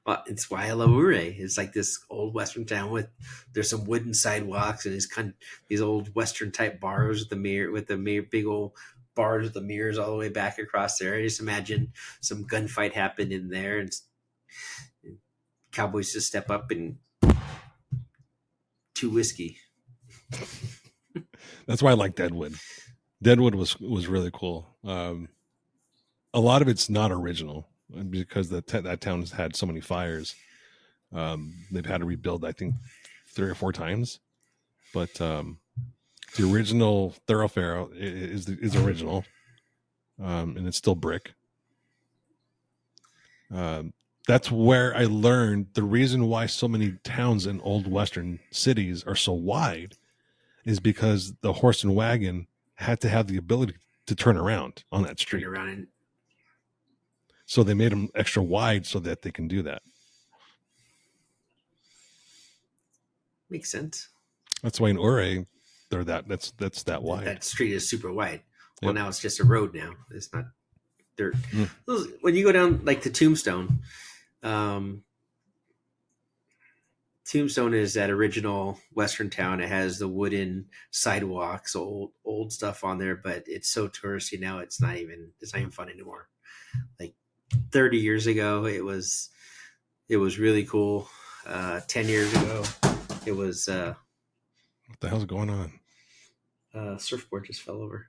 Well, it's why I love Ouray. It's like this old Western town there's some wooden sidewalks and these old Western type bars with the big old bars with the mirrors all the way back across there. I just imagine some gunfight happened in there, and cowboys just step up and 2 whiskey. That's why I like Deadwood. Deadwood was really cool. A lot of it's not original because that town has had so many fires. They've had to rebuild, I think, 3 or 4 times. But the original thoroughfare is original, and it's still brick. That's where I learned the reason why so many towns in old Western cities are so wide is because the horse and wagon had to have the ability to turn around on that street. Turn around and... So they made them extra wide so that they can do that. Makes sense. That's why in Ouray, that's that wide. That street is super wide. Well, now it's just a road now. It's not dirt. When you go down like to Tombstone, Tombstone is that original Western town. It has the wooden sidewalks, old stuff on there, but it's so touristy now. It's not even fun anymore. Like 30 years ago, it was really cool. 10 years ago, it was. What the hell's going on? Surfboard just fell over.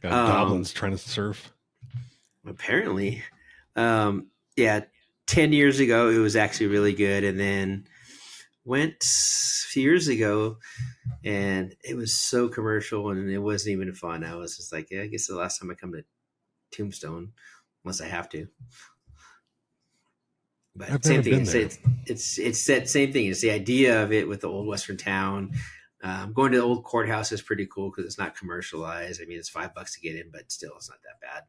Got goblins trying to surf. Apparently. Yeah, 10 years ago, it was actually really good. And then went a few years ago, and it was so commercial, and it wasn't even fun. I was just like, yeah, I guess the last time I come to Tombstone, unless I have to. But I've same never thing. been there. It's that same thing. It's the idea of it with the old Western town. Going to the old courthouse is pretty cool because it's not commercialized. I mean, it's $5 to get in, but still, it's not that bad.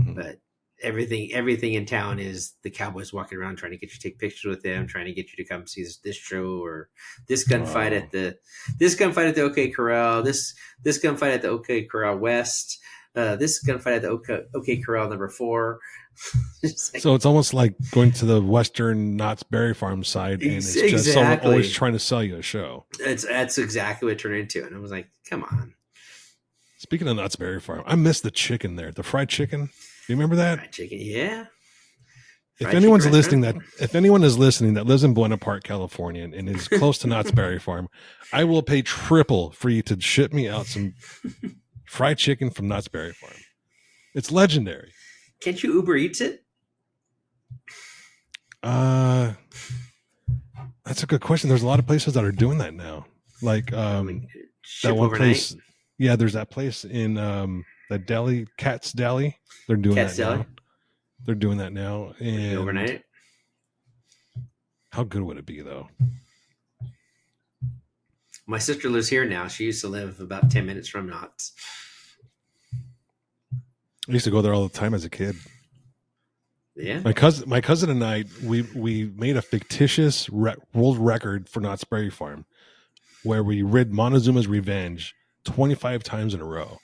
Mm-hmm. But everything in town is the cowboys walking around trying to get you to take pictures with them, trying to get you to come see this show or this gunfight at the OK Corral, this gunfight at the OK Corral West, this gunfight at the OK Corral number 4. So it's almost like going to the Western Knott's Berry Farm side, and it's just someone always trying to sell you a show. That's exactly what it turned into, and I was like, "Come on." Speaking of Knott's Berry Farm, I miss the chicken there, the fried chicken. Do you remember that? Fried chicken, yeah. If Fried anyone's chicken listening restaurant? if anyone is listening that lives in Buena Park, California, and is close to Knott's Berry Farm, I will pay triple for you to ship me out some fried chicken from Knott's Berry Farm. It's legendary. Can't you Uber Eats it? That's a good question. There's a lot of places that are doing that now. Like Ship that one overnight? place. Yeah, there's that place in the deli, Cat's Deli. They're doing Cat's that Deli? now. They're doing that now. And Overnight? how good would it be though? My sister lives here now. She used to live about 10 minutes from Knott's. I used to go there all the time as a kid. Yeah. My cousin and I, we made a fictitious world record for Knott's Berry Farm, where we rid Montezuma's Revenge 25 times in a row,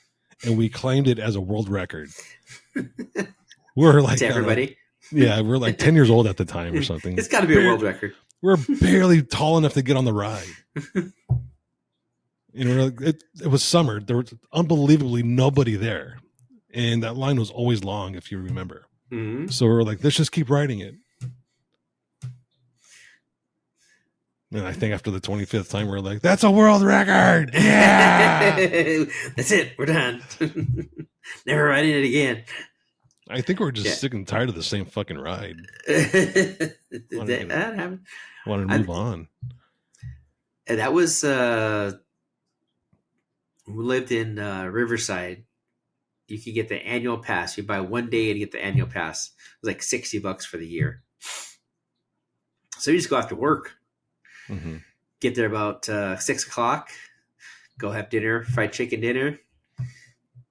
and we claimed it as a world record. We're like To everybody. we're like 10 years old at the time or something. It's got to be a world record. We're barely tall enough to get on the ride. And we're like, it was summer. There was unbelievably nobody there, and that line was always long, if you remember. Mhm. So we were like, let's just keep riding it. And I think after the 25th time, we're like, that's a world record. Yeah. That's it. We're done. Never riding it again. I think we're just Yeah. sick and tired of the same fucking ride. that Wanted happened. Want to move on. And that was we lived in Riverside. You could get the annual pass. You buy one day and you get the annual pass. It was like $60 for the year. So you just go after work, Mhm. get there about 6:00, go have dinner, fried chicken dinner,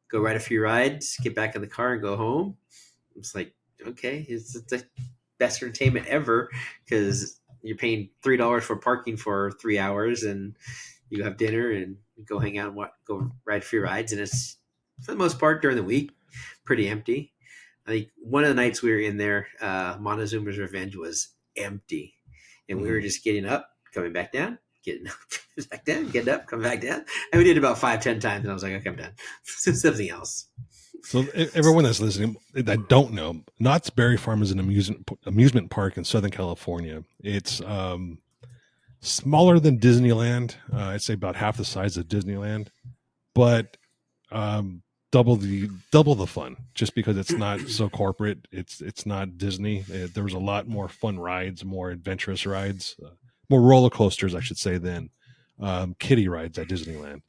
go ride a few rides, get back in the car and go home. It's like, okay, it's the best entertainment ever because you're paying $3 for parking for 3 hours and you have dinner and go hang out and go ride a few rides. And it's, for the most part, during the week, pretty empty. I think one of the nights we were in there, Montezuma's Revenge was empty. And we were just getting up, coming back down, getting up, back down, getting up, coming back down. And we did it about 5-10 times. And I was like, okay, I'm done. Something else. So everyone that's listening that don't know, Knott's Berry Farm is an amusement park in Southern California. It's smaller than Disneyland. I'd say about half the size of Disneyland, but double the fun. Just because it's not so corporate, it's not Disney. There was a lot more fun rides, more adventurous rides, more roller coasters, I should say, than kiddie rides at Disneyland.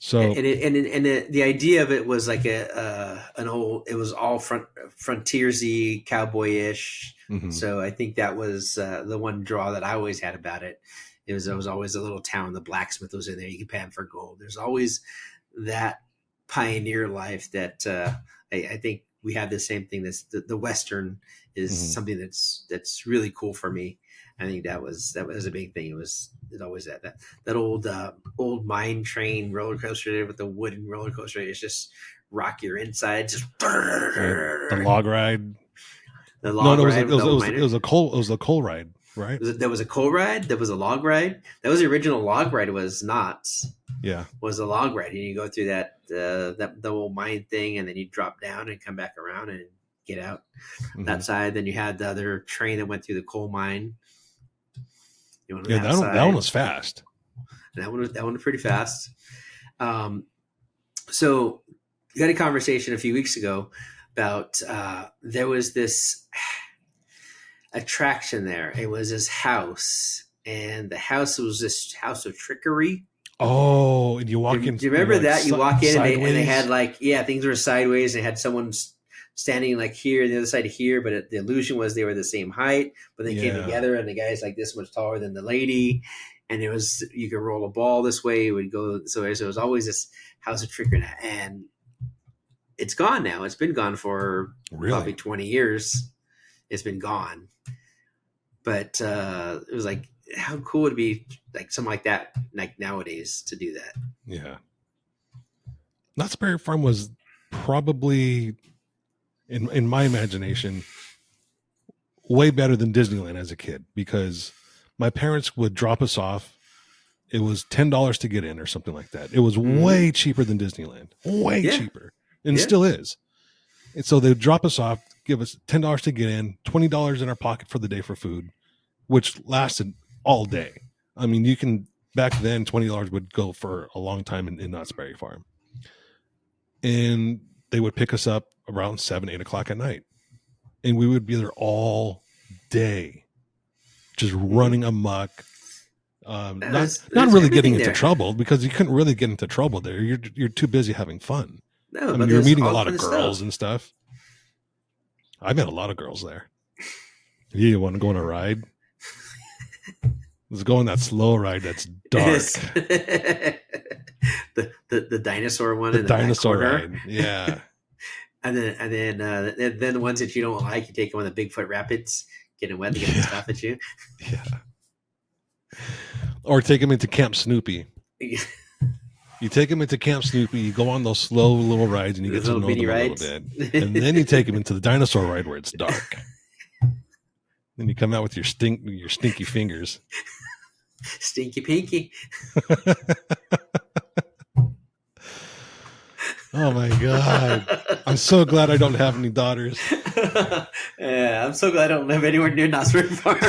So the idea of it was like an old. It was all frontiersy, cowboyish. mhm. So I think that was the one draw that I always had about it. There was always a little town. The blacksmith was in there. You could pay him for gold. There's always that pioneer life that I think we have the same thing. The Western is something that's really cool for me. I think that was a big thing. It's always that old mine train roller coaster with the wooden roller coaster. It's just rock your insides. Just the log ride. The log ride. It was a coal ride, right? There was a coal ride. There was a log ride. That was the original log ride. Was Knott's. Yeah, was a log ride, and you go through that the old mine thing, and then you drop down and come back around and get out that side. Then you had the other train that went through the coal mine. Yeah, that one was fast. That one was pretty fast. So we had a conversation a few weeks ago about there was this attraction there. It was this house, and the house was this house of trickery. Oh, and you walk in. Do you remember that? You walk in and they had things were sideways, and they had someone standing like here and the other side here, but the illusion was they were the same height, but they came together, and the guy's like this much taller than the lady, and it was, you could roll a ball this way, it would go. So it was always this house of trickery, and it's gone now. It's been gone for probably 20 years. It's been gone, but it was like, how cool would it be, like something like that, like nowadays, to do that? Yeah. Knott's Berry Farm was probably, in my imagination, way better than Disneyland as a kid, because my parents would drop us off. It was $10 to get in or something like that. It was way cheaper than Disneyland, way cheaper, and still is. And so they would drop us off, give us $10 to get in, $20 in our pocket for the day for food, which lasted all day. I mean, you can back then $20 would go for a long time in Knott's Berry Farm, and they would pick us up around 7-8 o'clock at night, and we would be there all day, just running amok. Not really getting into trouble, because you couldn't really get into trouble there. You're too busy having fun. No, I mean, you're meeting a lot of girls and stuff. I met a lot of girls there. You want to go on a ride? Let's go on that slow ride that's dark. the dinosaur one. The dinosaur ride, yeah. and then the ones that you don't like, you take them on the Bigfoot Rapids, getting wet, getting stuff at you. Yeah. Or take them into Camp Snoopy. You take them into Camp Snoopy, you go on those slow little rides, and you get to know them a little bit. And then you take them into the dinosaur ride where it's dark. Then you come out with your stinky fingers. Stinky pinky. Oh my God. I'm so glad I don't have any daughters. Yeah, I'm so glad I don't live anywhere near Knott's Berry Farm.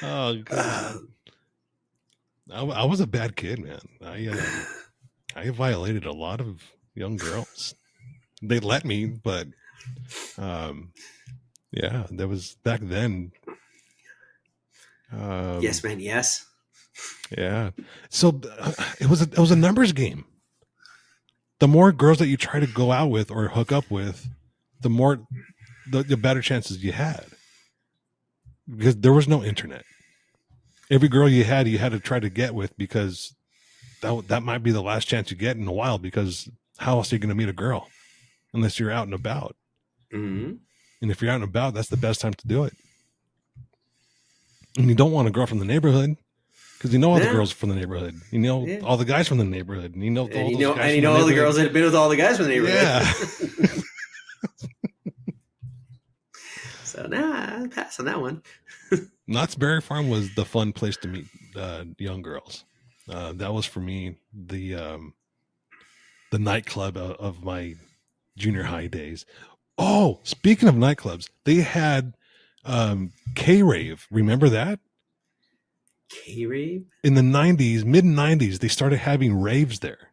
Oh God. I was a bad kid, man. I violated a lot of young girls. They let me, but yeah, there was back then. Yes, man. Yes. Yeah. So it was a numbers game. The more girls that you try to go out with or hook up with, the better chances you had. Because there was no internet. Every girl you had to try to get with, because that might be the last chance you get in a while, because how else are you going to meet a girl unless you're out and about? Mm-hmm. And if you're out and about, that's the best time to do it. And you don't want a girl from the neighborhood, because you know all the girls from the neighborhood. You know all the guys from the neighborhood. And you know all the girls that have been with all the guys from the neighborhood. Yeah. So I pass on that one. Knott's Berry Farm was the fun place to meet young girls. That was for me the nightclub of my junior high days. Oh, speaking of nightclubs, they had K-Rave. Remember that? K-Rave? In the 90s, mid-90s, they started having raves there.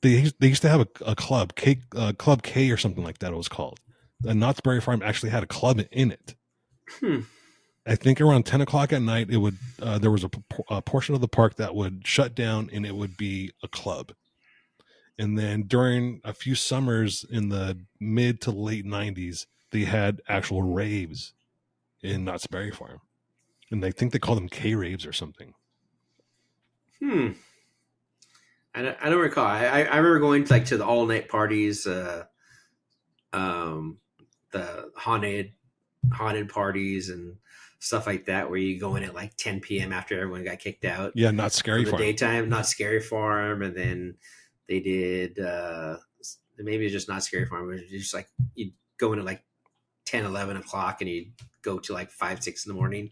They used to have a club, Club K or something like that it was called. And Knott's Berry Farm actually had a club in it. I think around 10 o'clock at night, it would there was a portion of the park that would shut down, and it would be a club. And then during a few summers in the mid to late 90s, they had actual raves in Knott's Berry Farm. And I think they call them K-Raves or something. I don't recall. I remember going to the all-night parties, the haunted parties and stuff like that, where you go in at like 10 p.m. after everyone got kicked out. Yeah, Knott's Scary Farm. Daytime, Knott's Scary Farm, and then they did maybe it's just Knott's Scary Farm. It was just like you'd go in at like 10, 11 o'clock, and you'd go to like 5, 6 in the morning.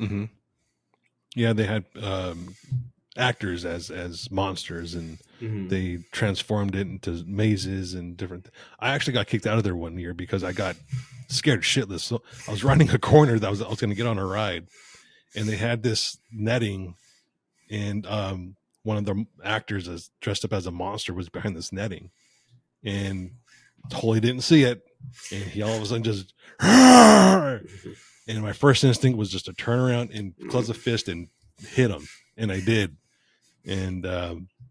Mm-hmm. Yeah, they had actors as monsters, and they transformed it into mazes and different. I actually got kicked out of there one year because I got scared shitless. So I was running a corner that I was going to get on a ride, and they had this netting, and one of the actors is dressed up as a monster was behind this netting, and totally didn't see it, and he all of a sudden just. And my first instinct was just to turn around and close a fist and hit him. And I did. And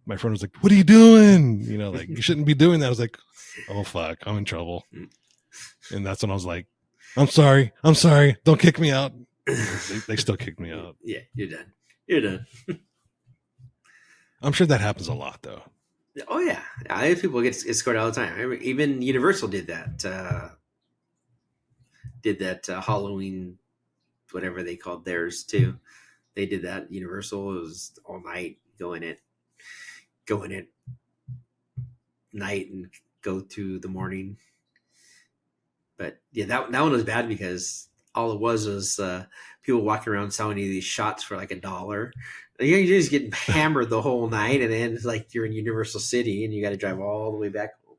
my friend was like, "What are you doing? You know, like, you shouldn't be doing that." I was like, "Oh, fuck, I'm in trouble." And that's when I was like, I'm sorry. Don't kick me out." They still kicked me out. Yeah, you're done. I'm sure that happens a lot, though. Oh, yeah. People get escorted all the time. Even Universal did that. Halloween, whatever they called theirs too. They did that. Universal. It was all night, going at night and go to the morning. But yeah, that one was bad because all it was people walking around selling you these shots for like $1. You're just getting hammered the whole night, and then it's like you're in Universal City and you got to drive all the way back home.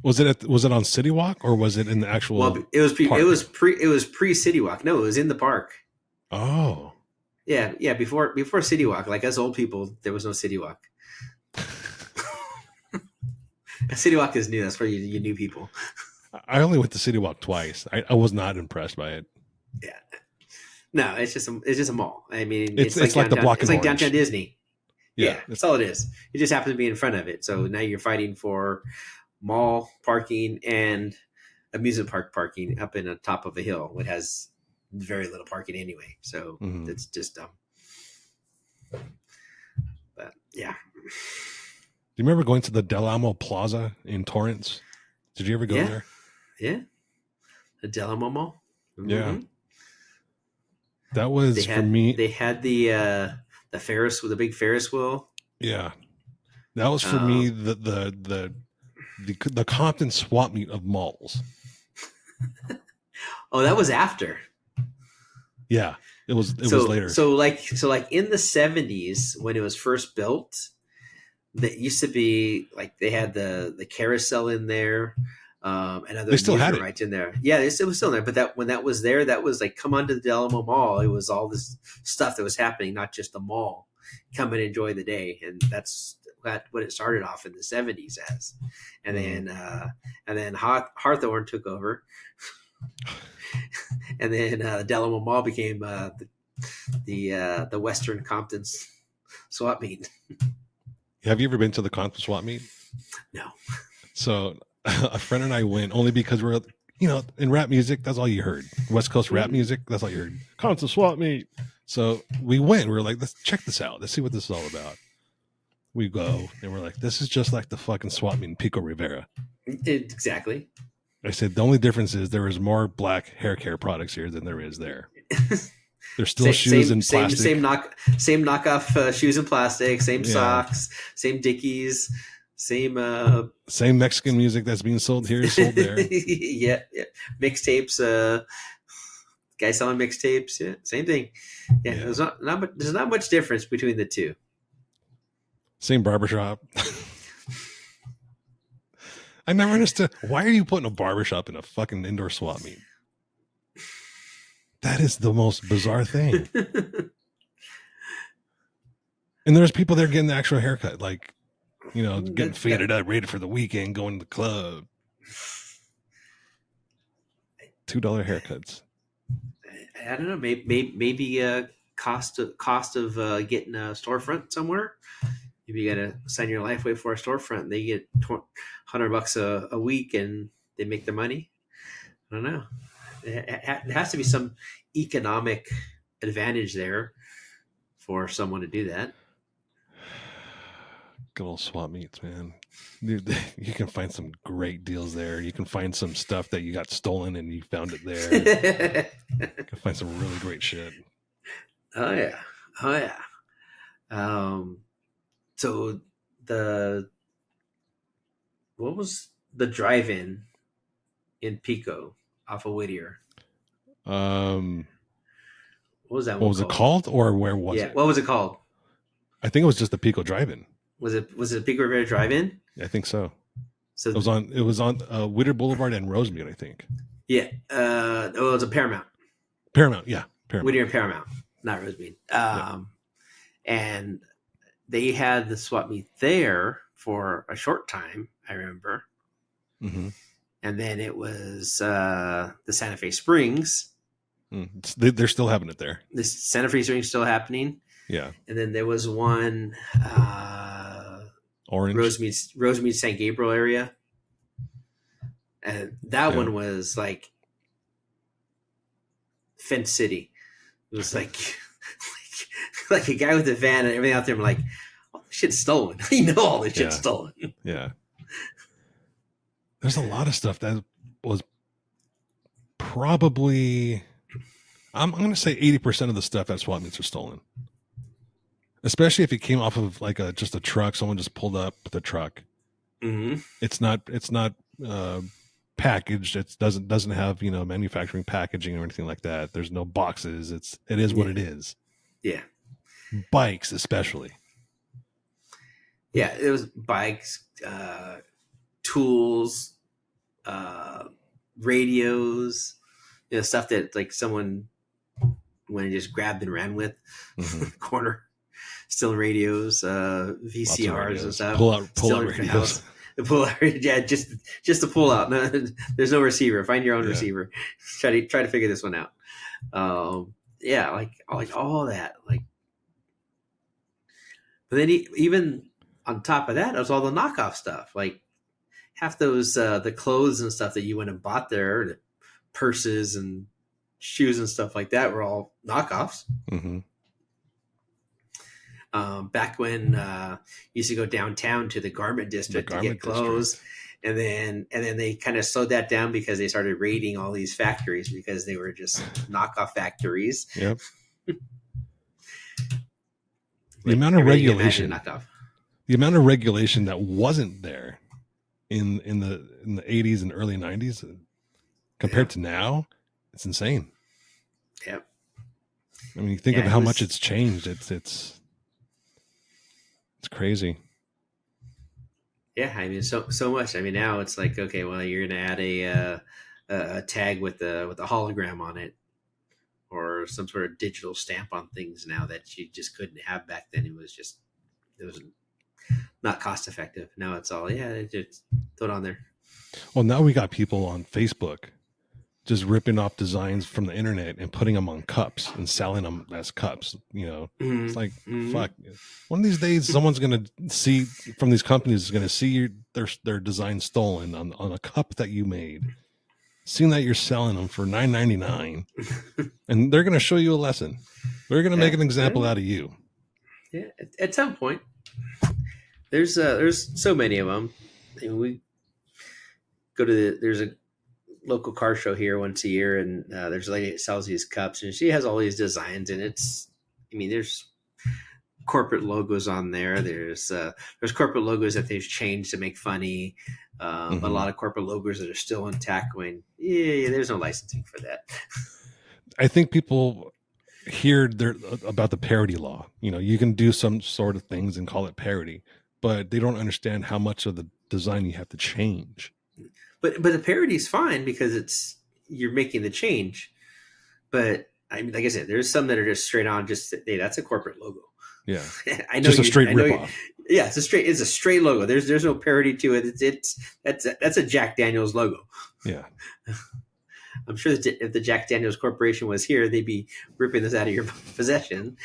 Was it on City Walk or was it in the actual? Well, it was park? it was pre City Walk. No, it was in the park. Oh, Yeah. Before City Walk, like us old people, there was no City Walk. City Walk is new. That's for you new people. I only went to City Walk twice. I was not impressed by it. Yeah. No, it's just a mall. I mean, It's like the block. It's like downtown Disney. Yeah, That's all it is. It just happens to be in front of it. So now you're fighting for mall parking and amusement park parking up in the top of a hill. It has very little parking anyway. So it's just dumb. But yeah. Do you remember going to the Del Amo Plaza in Torrance? Did you ever go there? Yeah. The Del Amo Mall? Mm-hmm. Yeah. That was for me. They had the Ferris with the big Ferris wheel. Yeah. That was for me the Compton swap meet of malls. Oh, that was after. Yeah. It was later. So like in the 70s when it was first built, that used to be like they had the carousel in there, and other they still had it rides in there. Yeah, it was still there. But when that was there, that was like come on to the Del Amo Mall. It was all this stuff that was happening, not just the mall. Come and enjoy the day, and that's what it started off in the 70s as. And then Hawthorne took over, and then Del Amo Mall became the Western Compton's swap meet. Have you ever been to the Compton swap meet? No. So a friend and I went only because we're, in rap music, that's all you heard. West Coast rap music, that's all you heard. Compton swap meet. So we went. We were like, let's check this out. Let's see what this is all about. We go, and we're like, this is just like the fucking swap meet in Pico Rivera. Exactly. I said the only difference is there is more black hair care products here than there is there. There's still shoes in plastic. Same knockoff shoes in plastic. Same socks. Same Dickies. Same Mexican music that's being sold here is sold there. yeah. Mixtapes. Guys selling mixtapes. Yeah, same thing. Yeah. There's not much difference between the two. Same barbershop. I never understood. Why are you putting a barbershop in a fucking indoor swap meet? That is the most bizarre thing. And there's people there getting the actual haircut, like, getting faded up, ready for the weekend, going to the club. $2 haircuts. I don't know. Maybe cost of getting a storefront somewhere. Maybe you got to sign your life away for a storefront. They get $100 a week, and they make their money. I don't know. There has to be some economic advantage there for someone to do that. Good old swap meets, man. Dude, you can find some great deals there. You can find some stuff that you got stolen and you found it there. You can find some really great shit. Oh yeah. So what was the drive-in in Pico off of Whittier? What was that? What was it called, or where was it? What was it called? I think it was just the Pico Drive-In. Was it Pico Rivera Drive-In? I think so. So it was on Whittier Boulevard and Rosemead, I think. Yeah. It was a Paramount. Paramount, yeah. Paramount. Whittier and Paramount, not Rosemead. And they had the swap meet there for a short time, I remember. Mm-hmm. And then it was the Santa Fe Springs. They're still having it there. The Santa Fe Springs still happening. Yeah. And then there was one Orange. Rosemead St. Gabriel area. And that one was like Fence City. It was like like a guy with a van and everything out there. I'm like, all this shit's stolen. All this shit's stolen. Yeah. There's a lot of stuff that was probably, I'm going to say 80% of the stuff at swap meets are stolen. Especially if it came off of like just a truck. Someone just pulled up the truck. Mm-hmm. It's not packaged. It doesn't have, manufacturing packaging or anything like that. There's no boxes. It is what it is. Yeah. Bikes, especially. Yeah, it was bikes, tools, radios, stuff that like someone when he just grabbed and ran with. Corner, still radios, VCRs and stuff. Pull out radios. Pull out, yeah, just to pull out. No, there's no receiver. Find your own receiver. Try to figure this one out. Yeah, like all that, like. But then even on top of that, it was all the knockoff stuff. Like half those the clothes and stuff that you went and bought there, the purses and shoes and stuff like that were all knockoffs. Back when you used to go downtown to the garment district to get clothes, and then they kind of slowed that down because they started raiding all these factories because they were just knockoff factories. Yep. The amount of regulation, that wasn't there in the 80s and early 90s compared to now, it's insane. Yep. I mean, you think of how much it's changed. It's crazy. Yeah, I mean, so much. I mean, now it's like, okay, well, you're gonna add a tag with a hologram on it, or some sort of digital stamp on things now that you just couldn't have back then. It was not cost effective. Now it's all, just throw it on there. Well, now we got people on Facebook just ripping off designs from the internet and putting them on cups and selling them as cups. It's like, fuck. One of these days, someone's going to see from these companies is going to see their design stolen on a cup that you made. Seeing that you're selling them for $9.99, and they're going to show you a lesson. They're going to make an example out of you. Yeah, at some point, there's so many of them. I mean, we go to there's a local car show here once a year, and there's a lady that sells these cups, and she has all these designs, and there's corporate logos on there. There's corporate logos that they've changed to make funny. But a lot of corporate logos that are still intact going, there's no licensing for that. I think people hear about the parody law. You can do some sort of things and call it parody, but they don't understand how much of the design you have to change. But the parody is fine because you're making the change. But I mean, like I said, there's some that are just straight on, hey, that's a corporate logo. Yeah, I know just a straight ripoff. Yeah, it's a straight logo. There's no parody to it. That's a Jack Daniels logo. Yeah, I'm sure that if the Jack Daniels Corporation was here, they'd be ripping this out of your possession.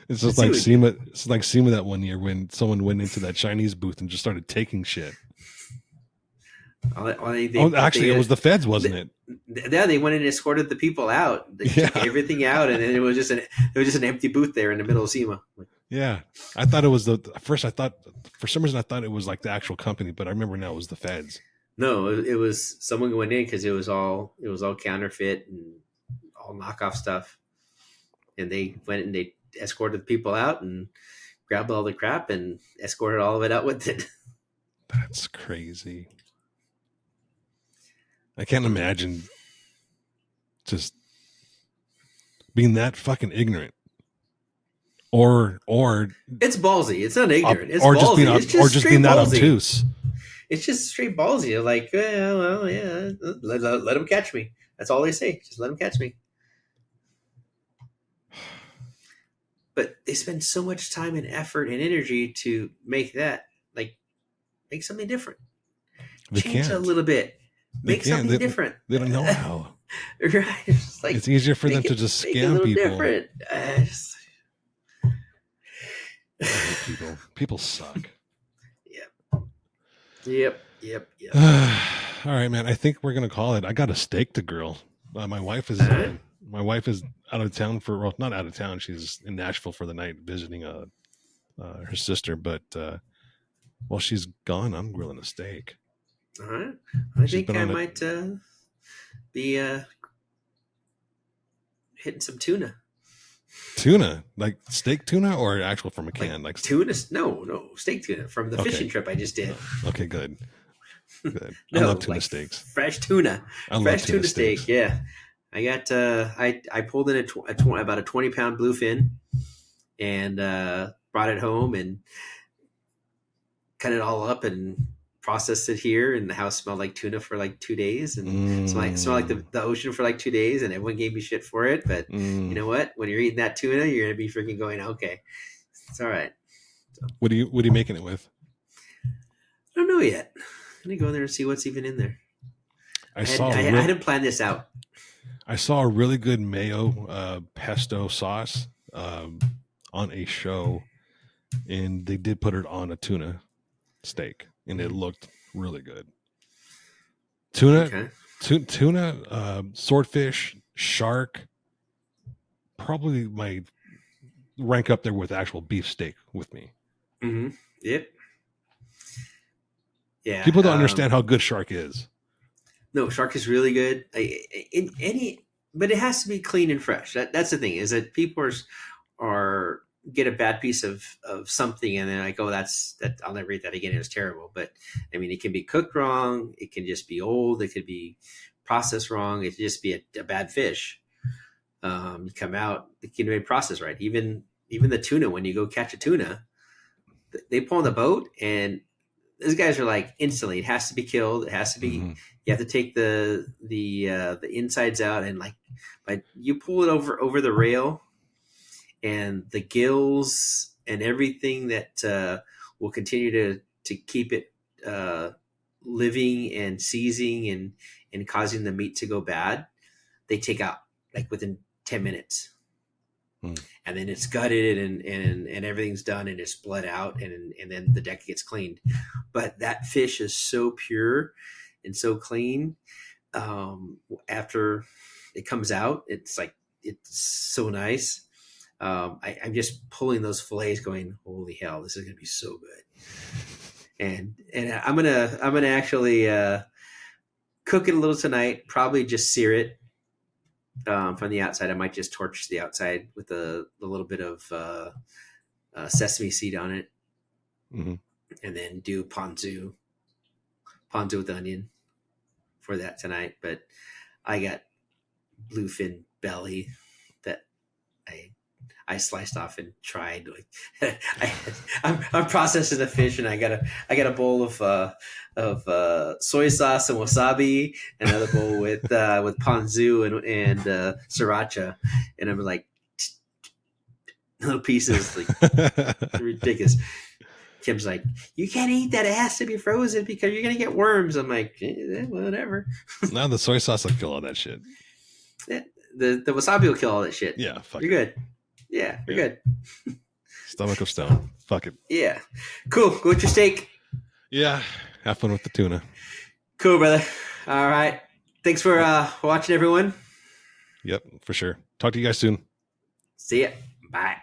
It's just like SEMA. It's like SEMA that one year when someone went into that Chinese booth and just started taking shit. Actually, it was the feds, wasn't it? Yeah, they went and escorted the people out. They took everything out, and then it was just an empty booth there in the middle of SEMA. Yeah, I thought it was for some reason I thought it was like the actual company, but I remember now it was the feds. No, it was someone going in because it was all counterfeit and all knockoff stuff, and they went and they escorted the people out and grabbed all the crap and escorted all of it out with it. That's crazy. I can't imagine just being that fucking ignorant, or it's ballsy. It's not ignorant. It's or ballsy. just being that obtuse. It's just straight ballsy. You're like, well, yeah, let them catch me. That's all they say. Just let them catch me. But they spend so much time and effort and energy to make something different. Change it a little bit. Make something different. They don't know how. Right? It's easier for them to just scam people. Different. People suck. Yep. All right, man. I think we're gonna call it. I got a steak to grill. My wife is out of town not out of town. She's in Nashville for the night visiting her sister. But while she's gone, I'm grilling a steak. All right. I think I might be hitting some tuna. Tuna? Like steak tuna or actual from a can? Like tuna? No, steak tuna from the fishing trip I just did. Okay, good. Good. I No, love tuna like steaks. fresh tuna, I love fresh tuna tuna steaks. steak. Yeah, I got I pulled in about a 20-pound bluefin and brought it home and cut it all up and processed it here. And the house smelled like tuna for like 2 days, and smelled like Mm, the ocean for like 2 days. And everyone gave me shit for it, but you mm. know what? When you're eating that tuna, you're gonna be freaking going, okay, it's all right. What are you making it with? I don't know yet. I'm gonna go in there and see what's even in there. I I saw had a I, I real hadn't planned this out. I saw a really good mayo pesto sauce on a show, and they did put it on a tuna steak, and it looked really good. Tuna, Okay. tuna, swordfish, shark, probably my rank up there with actual beef steak with me. Mm-hmm. Yep. Yeah. People don't understand how good shark is. No, shark is really good. In any, but it has to be clean and fresh. That's the thing, is that people are get a bad piece of something and then like, oh, that I'll never eat that again. It was terrible. But I mean, it can be cooked wrong. It can just be old. It could be processed wrong. It could just be a bad fish. You come out, it can be processed right. Even the tuna, when you go catch a tuna, they pull on the boat and those guys are like instantly. It has to be killed. It has to be. Mm-hmm. You have to take the insides out and like, but you pull it over the rail, and the gills and everything that will continue to keep it living and seizing and causing the meat to go bad. They take out like within 10 minutes. And then it's gutted and everything's done and it's bled out and then the deck gets cleaned. But that fish is so pure and so clean. After it comes out, it's so nice. I'm just pulling those fillets, going, holy hell, this is gonna be so good. And I'm gonna actually cook it a little tonight. Probably just sear it. From the outside, I might just torch the outside with a little bit of sesame seed on it, Mm-hmm. and then do ponzu with onion for that tonight. But I got bluefin belly that I sliced off and tried. Like I'm processing the fish, and I got a bowl of soy sauce and wasabi, another bowl with ponzu and sriracha, and I'm like little pieces, like ridiculous. Kim's like, you can't eat that; it has to be frozen because you're gonna get worms. I'm like, whatever. Now the soy sauce will kill all that shit. The wasabi will kill all that shit. Yeah, fuck You're it. good. Yeah, you're good. Stomach of stone. Fuck it. Yeah. Cool. Go with your steak. Yeah. Have fun with the tuna. Cool, brother. All right. Thanks for watching, everyone. Yep, for sure. Talk to you guys soon. See ya. Bye.